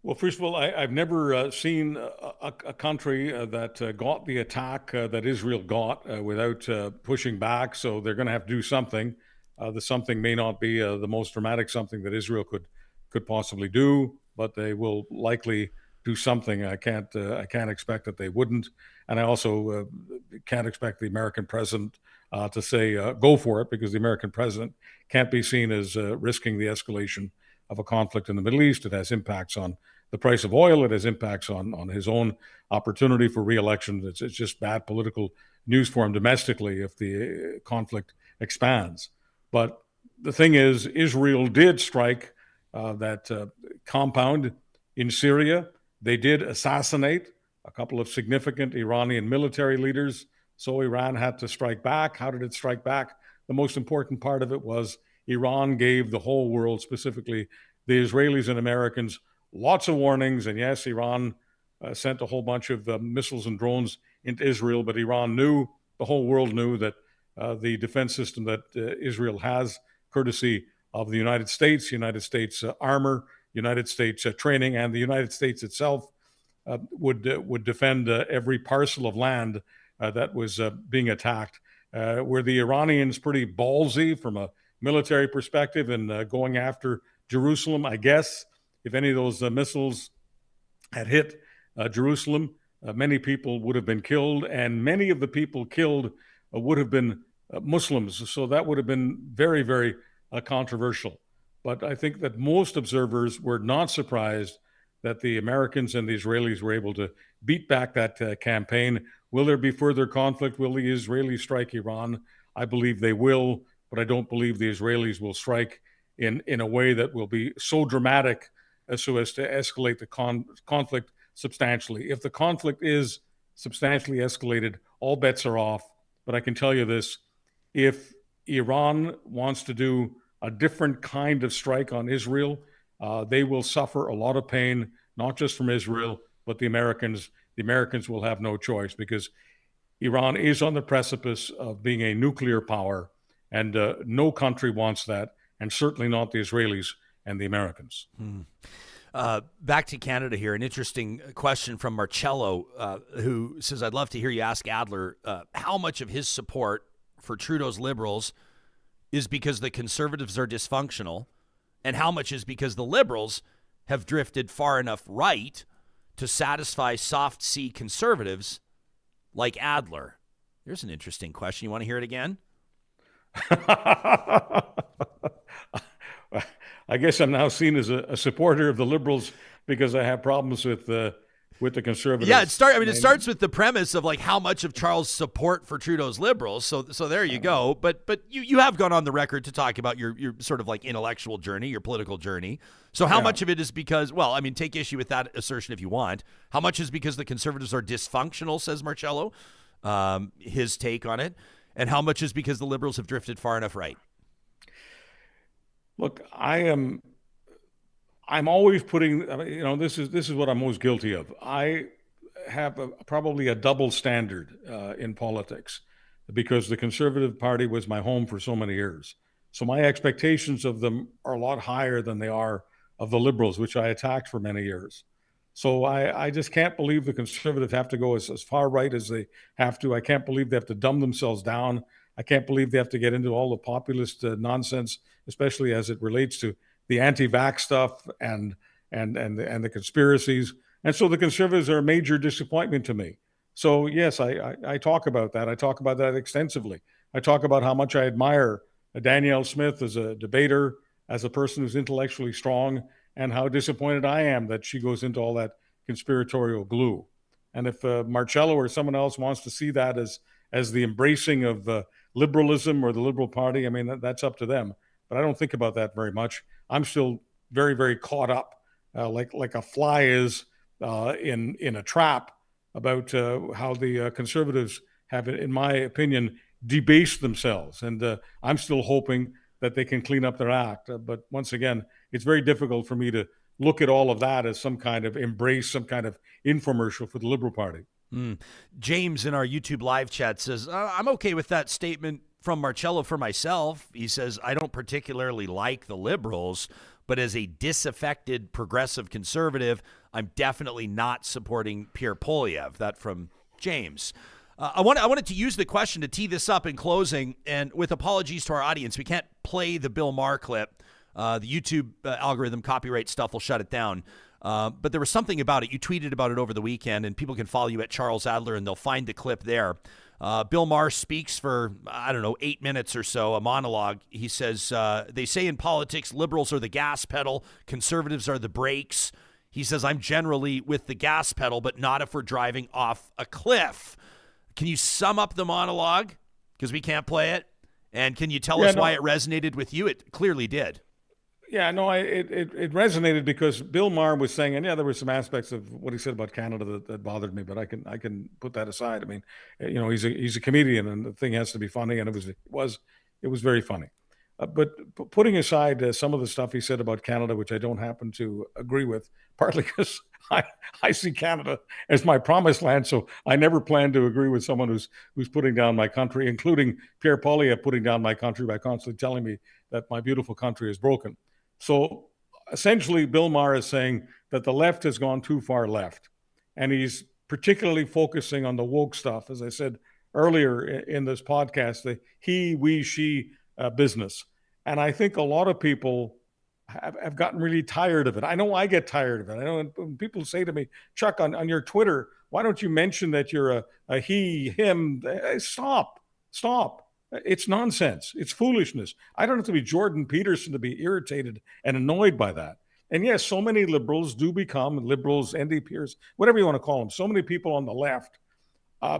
Well, first of all, I've never seen a country that got the attack that Israel got without pushing back. So they're going to have to do something. The something may not be the most dramatic something that Israel could possibly do, but they will likely do something. I can't expect that they wouldn't, and I also can't expect the American president to say go for it, because the American president can't be seen as risking the escalation of a conflict in the Middle East. It has impacts on the price of oil. It has impacts on his own opportunity for re-election. It's just bad political news for him domestically if the conflict expands. But the thing is, Israel did strike that compound in Syria. They did assassinate a couple of significant Iranian military leaders. So Iran had to strike back. How did it strike back? The most important part of it was Iran gave the whole world, specifically the Israelis and Americans, lots of warnings. And yes, Iran sent a whole bunch of missiles and drones into Israel, but Iran knew, the whole world knew, that the defense system that Israel has, courtesy of the United States armor, United States training, and the United States itself, would defend every parcel of land that was being attacked. Were the Iranians pretty ballsy from a military perspective in going after Jerusalem? I guess if any of those missiles had hit Jerusalem, many people would have been killed, and many of the people killed would have been Muslims. So that would have been very, very controversial. But I think that most observers were not surprised that the Americans and the Israelis were able to beat back that campaign. Will there be further conflict? Will the Israelis strike Iran? I believe they will, but I don't believe the Israelis will strike in a way that will be so dramatic so as to escalate the conflict substantially. If the conflict is substantially escalated, all bets are off. But I can tell you this, if Iran wants to do a different kind of strike on Israel, they will suffer a lot of pain, not just from Israel, but the Americans. The Americans will have no choice, because Iran is on the precipice of being a nuclear power, and no country wants that, and certainly not the Israelis and the Americans. Back to Canada here. An interesting question from Marcello, who says, I'd love to hear you ask Adler how much of his support for Trudeau's Liberals is because the Conservatives are dysfunctional, and how much is because the Liberals have drifted far enough right to satisfy soft C Conservatives like Adler. Here's an interesting question. You want to hear it again? I guess I'm now seen as a supporter of the Liberals because I have problems with the Conservatives. Yeah, it starts with the premise of like how much of Charles' support for Trudeau's Liberals. So there you go. But you have gone on the record to talk about your sort of like intellectual journey, your political journey. So how much of it is because, well, I mean, take issue with that assertion if you want. How much is because the Conservatives are dysfunctional, says Marcello, his take on it, and how much is because the Liberals have drifted far enough right? Look, I'm always putting, this is what I'm most guilty of. I have probably a double standard in politics because the Conservative Party was my home for so many years. So my expectations of them are a lot higher than they are of the Liberals, which I attacked for many years. So I just can't believe the Conservatives have to go as far right as they have to. I can't believe they have to dumb themselves down. I can't believe they have to get into all the populist nonsense, especially as it relates to the anti-vax stuff and the conspiracies. And so the Conservatives are a major disappointment to me. So yes, I talk about that. I talk about that extensively. I talk about how much I admire Danielle Smith as a debater, as a person who's intellectually strong, and how disappointed I am that she goes into all that conspiratorial glue. And if Marcello or someone else wants to see that as the embracing of liberalism or the Liberal Party, I mean, that's up to them. But I don't think about that very much. I'm still very, very caught up, like a fly is in a trap, about how the Conservatives have, in my opinion, debased themselves. And I'm still hoping that they can clean up their act. But once again, it's very difficult for me to look at all of that as some kind of embrace, some kind of infomercial for the Liberal Party. James in our YouTube live chat says, I'm okay with that statement from Marcello for myself. He says, I don't particularly like the Liberals, but as a disaffected progressive conservative, I'm definitely not supporting Pierre Poilievre. That from James. I wanted to use the question to tee this up in closing, and with apologies to our audience, we can't play the Bill Maher clip. The YouTube algorithm copyright stuff will shut it down. But there was something about it. You tweeted about it over the weekend, and people can follow you at Charles Adler, and they'll find the clip there. Bill Maher speaks for, 8 minutes or so, a monologue. He says, they say in politics, liberals are the gas pedal, conservatives are the brakes. He says, I'm generally with the gas pedal, but not if we're driving off a cliff. Can you sum up the monologue? Because we can't play it. And can you tell us why it resonated with you? It clearly did. Yeah, no, it resonated because Bill Maher was saying, and there were some aspects of what he said about Canada that bothered me, but I can put that aside. I mean, he's a comedian, and the thing has to be funny, and it was very funny. But putting aside some of the stuff he said about Canada, which I don't happen to agree with, partly because I see Canada as my promised land, so I never plan to agree with someone who's putting down my country, including Pierre Poilievre putting down my country by constantly telling me that my beautiful country is broken. So essentially, Bill Maher is saying that the left has gone too far left, and he's particularly focusing on the woke stuff, as I said earlier in this podcast, the he, we, she business. And I think a lot of people have gotten really tired of it. I know I get tired of it. I know when people say to me, Chuck, on your Twitter, why don't you mention that you're a he, him? Stop. It's nonsense. It's foolishness. I don't have to be Jordan Peterson to be irritated and annoyed by that. And yes, so many liberals do become liberals, NDPers, whatever you want to call them. So many people on the left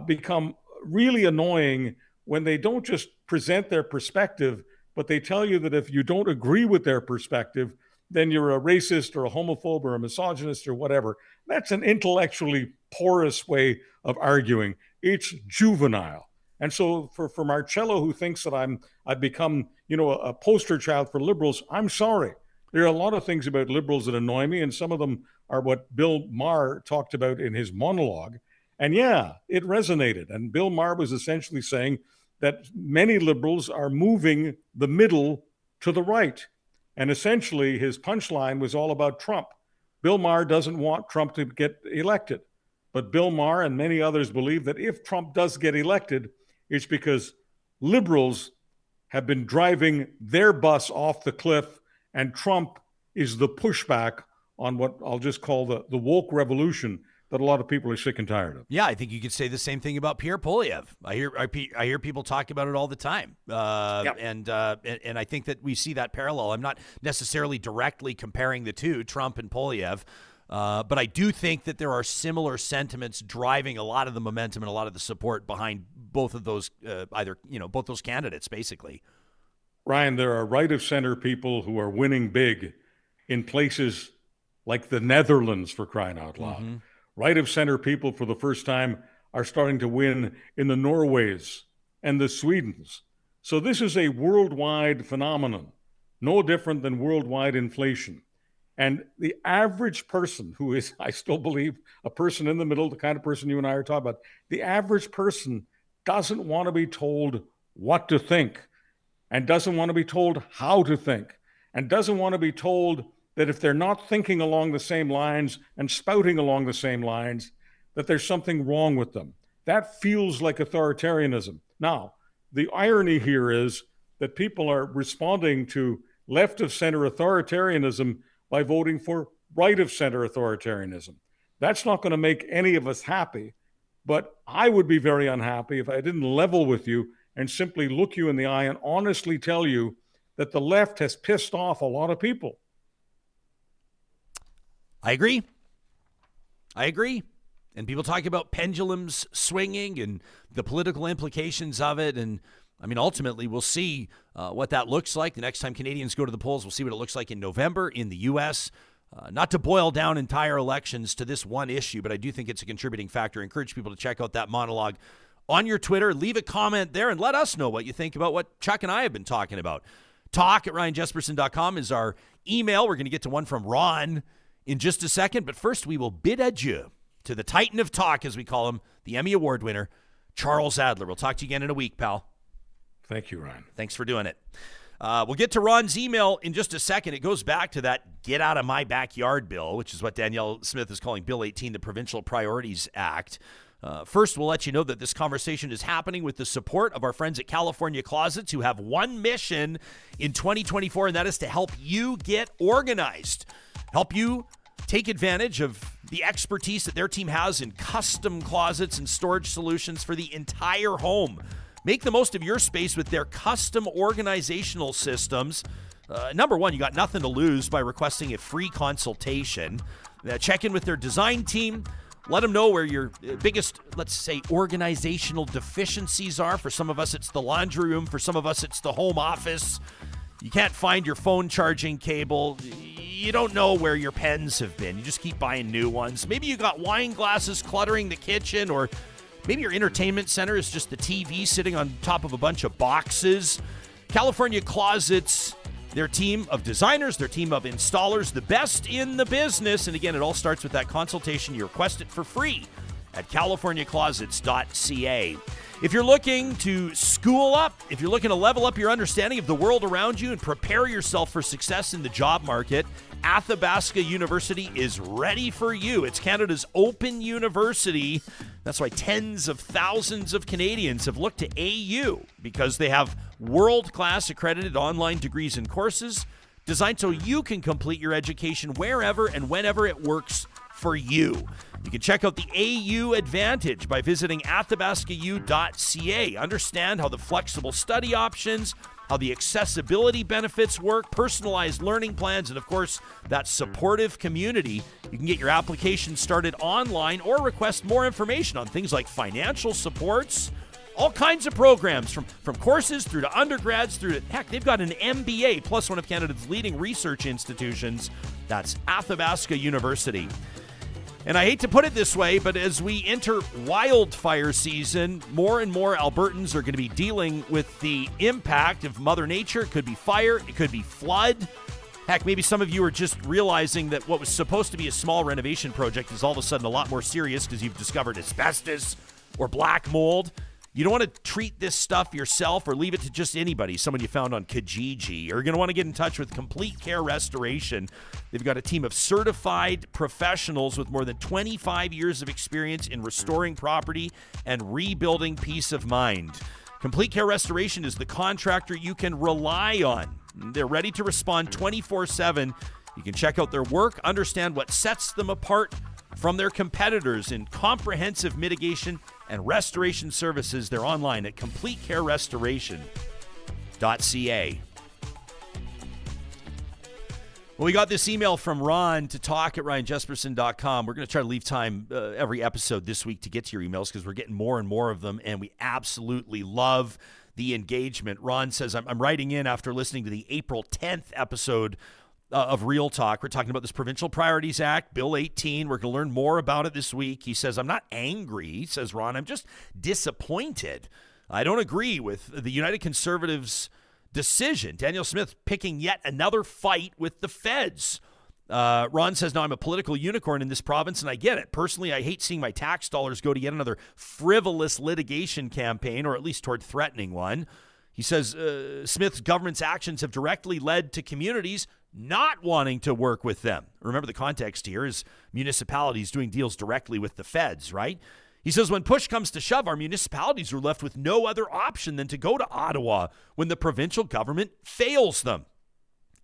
become really annoying when they don't just present their perspective, but they tell you that if you don't agree with their perspective, then you're a racist or a homophobe or a misogynist or whatever. That's an intellectually porous way of arguing. It's juvenile. And so for Marcello, who thinks that I've become, a poster child for liberals, I'm sorry. There are a lot of things about liberals that annoy me, and some of them are what Bill Maher talked about in his monologue. And yeah, it resonated. And Bill Maher was essentially saying that many liberals are moving the middle to the right. And essentially his punchline was all about Trump. Bill Maher doesn't want Trump to get elected. But Bill Maher and many others believe that if Trump does get elected, it's because liberals have been driving their bus off the cliff, and Trump is the pushback on what I'll just call the woke revolution that a lot of people are sick and tired of. Yeah, I think you could say the same thing about Pierre Poilievre. I hear people talk about it all the time, and I think that we see that parallel. I'm not necessarily directly comparing the two, Trump and Poilievre, but I do think that there are similar sentiments driving a lot of the momentum and a lot of the support behind both of those, both those candidates, basically. Ryan, there are right of center people who are winning big in places like the Netherlands, for crying out loud. Mm-hmm. Right of center people for the first time are starting to win in the Norways and the Swedens. So this is a worldwide phenomenon, no different than worldwide inflation. And the average person who is, I still believe, a person in the middle, the kind of person you and I are talking about, the average person doesn't want to be told what to think, and doesn't want to be told how to think, and doesn't want to be told that if they're not thinking along the same lines and spouting along the same lines, that there's something wrong with them. That feels like authoritarianism. Now, the irony here is that people are responding to left of center authoritarianism by voting for right of center authoritarianism. That's not going to make any of us happy, but I would be very unhappy if I didn't level with you and simply look you in the eye and honestly tell you that the left has pissed off a lot of people. I agree. And people talk about pendulums swinging and the political implications of it. And I mean, ultimately, we'll see what that looks like. The next time Canadians go to the polls, we'll see what it looks like in November in the U.S. Not to boil down entire elections to this one issue, but I do think it's a contributing factor. I encourage people to check out that monologue on your Twitter. Leave a comment there and let us know what you think about what Chuck and I have been talking about. Talk@RyanJesperson.com is our email. We're going to get to one from Ron in just a second, but first we will bid adieu to the Titan of Talk, as we call him, the Emmy Award winner, Charles Adler. We'll talk to you again in a week, pal. Thank you, Ryan. Thanks for doing it. We'll get to Ron's email in just a second. It goes back to that Get Out of My Backyard bill, which is what Danielle Smith is calling Bill 18, the Provincial Priorities Act. First, we'll let you know that this conversation is happening with the support of our friends at California Closets, who have one mission in 2024, and that is to help you get organized. Help you take advantage of the expertise that their team has in custom closets and storage solutions for the entire home. Make the most of your space with their custom organizational systems. Number one, you got nothing to lose by requesting a free consultation. Check in with their design team. Let them know where your biggest, let's say, organizational deficiencies are. For some of us, it's the laundry room. For some of us, it's the home office. You can't find your phone charging cable. You don't know where your pens have been. You just keep buying new ones. Maybe you got wine glasses cluttering the kitchen, or maybe your entertainment center is just the TV sitting on top of a bunch of boxes. California Closets, their team of designers, their team of installers, the best in the business. And again, it all starts with that consultation. You request it for free at californiaclosets.ca. If you're looking to school up, if you're looking to level up your understanding of the world around you and prepare yourself for success in the job market, Athabasca University is ready for you. It's Canada's open university. That's why tens of thousands of Canadians have looked to AU, because they have world-class accredited online degrees and courses designed so you can complete your education wherever and whenever it works for you. You can check out the AU Advantage by visiting athabascau.ca. Understand how the flexible study options, how the accessibility benefits work, personalized learning plans, and of course, that supportive community. You can get your application started online or request more information on things like financial supports, all kinds of programs from courses through to undergrads through to, heck, they've got an MBA plus one of Canada's leading research institutions. That's Athabasca University. And I hate to put it this way, but as we enter wildfire season, more and more Albertans are going to be dealing with the impact of Mother Nature. It could be fire, it could be flood. Heck, maybe some of you are just realizing that what was supposed to be a small renovation project is all of a sudden a lot more serious because you've discovered asbestos or black mold. You don't want to treat this stuff yourself or leave it to just anybody, someone you found on Kijiji. You're going to want to get in touch with Complete Care Restoration. They've got a team of certified professionals with more than 25 years of experience in restoring property and rebuilding peace of mind. Complete Care Restoration is the contractor you can rely on. They're ready to respond 24/7. You can check out their work, understand what sets them apart from their competitors in comprehensive mitigation and restoration services. They're online at completecarerestoration.ca. Well, we got this email from Ron to talk@ryanjesperson.com. We're going to try to leave time every episode this week to get to your emails because we're getting more and more of them, and we absolutely love the engagement. Ron says, I'm writing in after listening to the April 10th episode of Real Talk. We're talking about this Provincial Priorities Act, Bill 18. We're going to learn more about it this week. He says, I'm not angry, says Ron. I'm just disappointed. I don't agree with the United Conservatives' decision. Danielle Smith picking yet another fight with the feds. Ron says, now I'm a political unicorn in this province, and I get it. Personally, I hate seeing my tax dollars go to yet another frivolous litigation campaign, or at least toward threatening one. He says Smith's government's actions have directly led to communities not wanting to work with them. Remember, the context here is municipalities doing deals directly with the feds, right? He says when push comes to shove, our municipalities are left with no other option than to go to Ottawa when the provincial government fails them.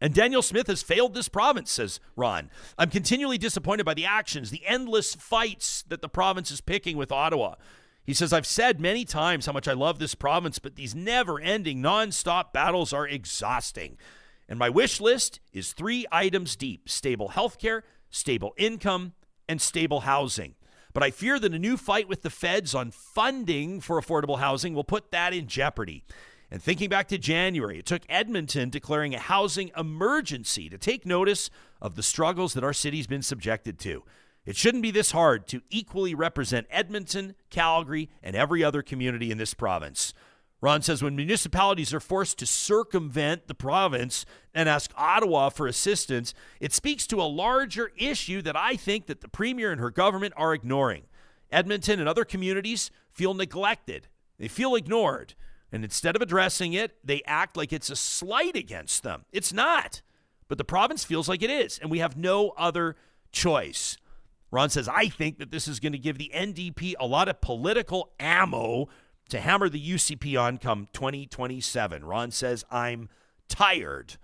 And Danielle Smith has failed this province, says Ron. I'm continually disappointed by the actions, the endless fights that the province is picking with Ottawa. He says, I've said many times how much I love this province, but these never-ending, non-stop battles are exhausting. And my wish list is 3 items deep: stable healthcare, stable income, and stable housing. But I fear that a new fight with the feds on funding for affordable housing will put that in jeopardy. And thinking back to January, it took Edmonton declaring a housing emergency to take notice of the struggles that our city's been subjected to. It shouldn't be this hard to equally represent Edmonton, Calgary, and every other community in this province. Ron says when municipalities are forced to circumvent the province and ask Ottawa for assistance, it speaks to a larger issue that I think that the Premier and her government are ignoring. Edmonton and other communities feel neglected. They feel ignored. And instead of addressing it, they act like it's a slight against them. It's not. But the province feels like it is, and we have no other choice. Ron says, I think that this is going to give the NDP a lot of political ammo to hammer the UCP on come 2027. Ron says, I'm tired,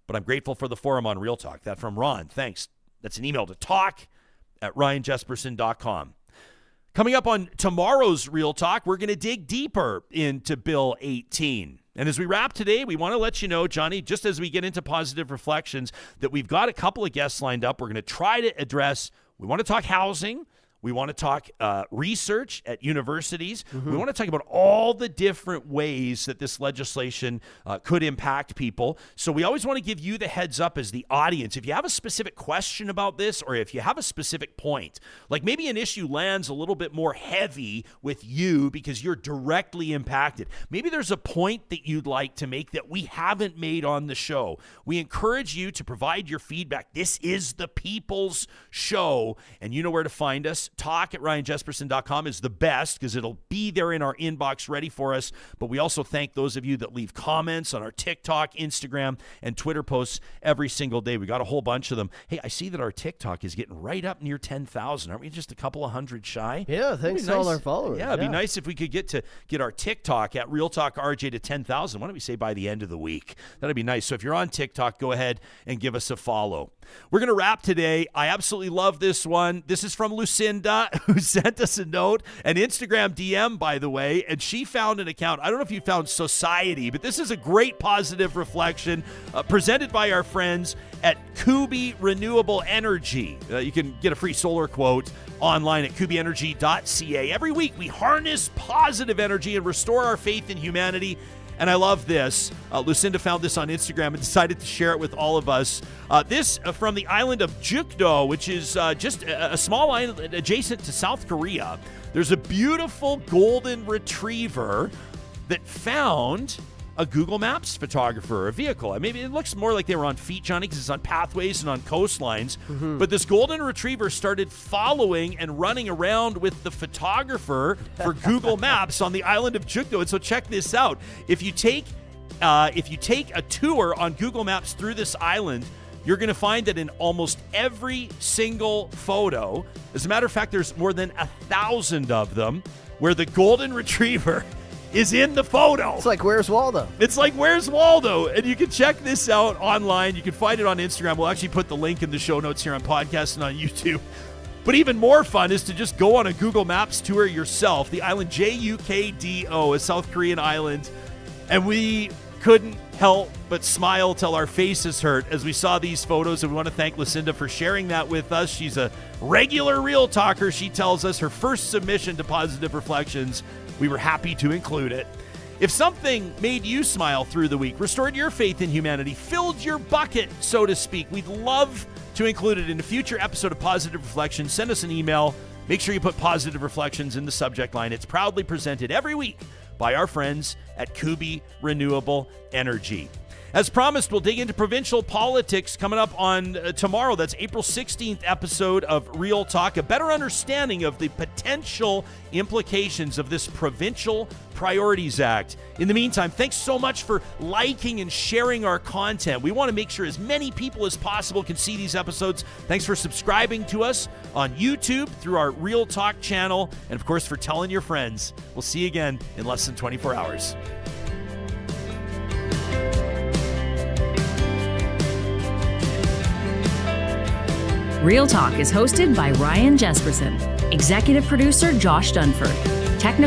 but I'm grateful for the forum on Real Talk. That from Ron. Thanks. That's an email to talk@ryanjesperson.com. Coming up on tomorrow's Real Talk, we're going to dig deeper into Bill 18. And as we wrap today, we want to let you know, Johnny, just as we get into positive reflections, that we've got a couple of guests lined up. We're going to try to address, we want to talk housing. We want to talk research at universities. Mm-hmm. We want to talk about all the different ways that this legislation could impact people. So we always want to give you the heads up as the audience. If you have a specific question about this, or if you have a specific point, like maybe an issue lands a little bit more heavy with you because you're directly impacted. Maybe there's a point that you'd like to make that we haven't made on the show. We encourage you to provide your feedback. This is the people's show, and you know where to find us. Talk@ryanjesperson.com is the best because it'll be there in our inbox ready for us. But we also thank those of you that leave comments on our TikTok, Instagram, and Twitter posts every single day. We got a whole bunch of them. Hey, I see that our TikTok is getting right up near 10,000. Aren't we just a couple of hundred shy? Yeah, thanks to all our followers. Yeah, it'd be nice if we could get our TikTok at Real Talk RJ to 10,000. Why don't we say by the end of the week? That'd be nice. So if you're on TikTok, go ahead and give us a follow. We're going to wrap today. I absolutely love this one. This is from Lucinda, who sent us a note, an Instagram DM, by the way, and she found an account. I don't know if you found Society, but this is a great positive reflection presented by our friends at Kuby Renewable Energy. You can get a free solar quote online at kubyenergy.ca. Every week, we harness positive energy and restore our faith in humanity. And I love this. Lucinda found this on Instagram and decided to share it with all of us. This from the island of Jukdo, which is just a small island adjacent to South Korea. There's a beautiful golden retriever that found a Google Maps photographer or a vehicle. Maybe it looks more like they were on feet, Johnny, because it's on pathways and on coastlines. But this golden retriever started following and running around with the photographer for Google Maps on the island of Jukto. And so check this out. If you take a tour on Google Maps through this island, you're going to find that in almost every single photo, as a matter of fact, there's more than 1,000 of them, where the golden retriever is in the photo. It's like, where's Waldo? It's like, where's Waldo? And you can check this out online. You can find it on Instagram. We'll actually put the link in the show notes here on podcast and on YouTube. But even more fun is to just go on a Google Maps tour yourself. The island Jukdo, a South Korean island. And we couldn't help but smile till our faces hurt as we saw these photos, and we want to thank Lucinda for sharing that with us. She's a regular Real Talker. She tells us her first submission to Positive Reflections. We were happy to include it. If something made you smile through the week, restored your faith in humanity, filled your bucket, so to speak, we'd love to include it in a future episode of Positive Reflections. Send us an email. Make sure you put Positive Reflections in the subject line. It's proudly presented every week by our friends at Kuby Renewable Energy. As promised, we'll dig into provincial politics coming up on tomorrow. That's April 16th episode of Real Talk, a better understanding of the potential implications of this Provincial Priorities Act. In the meantime, thanks so much for liking and sharing our content. We want to make sure as many people as possible can see these episodes. Thanks for subscribing to us on YouTube through our Real Talk channel, and of course for telling your friends. We'll see you again in less than 24 hours. Real Talk is hosted by Ryan Jesperson, executive producer Josh Dunford, technical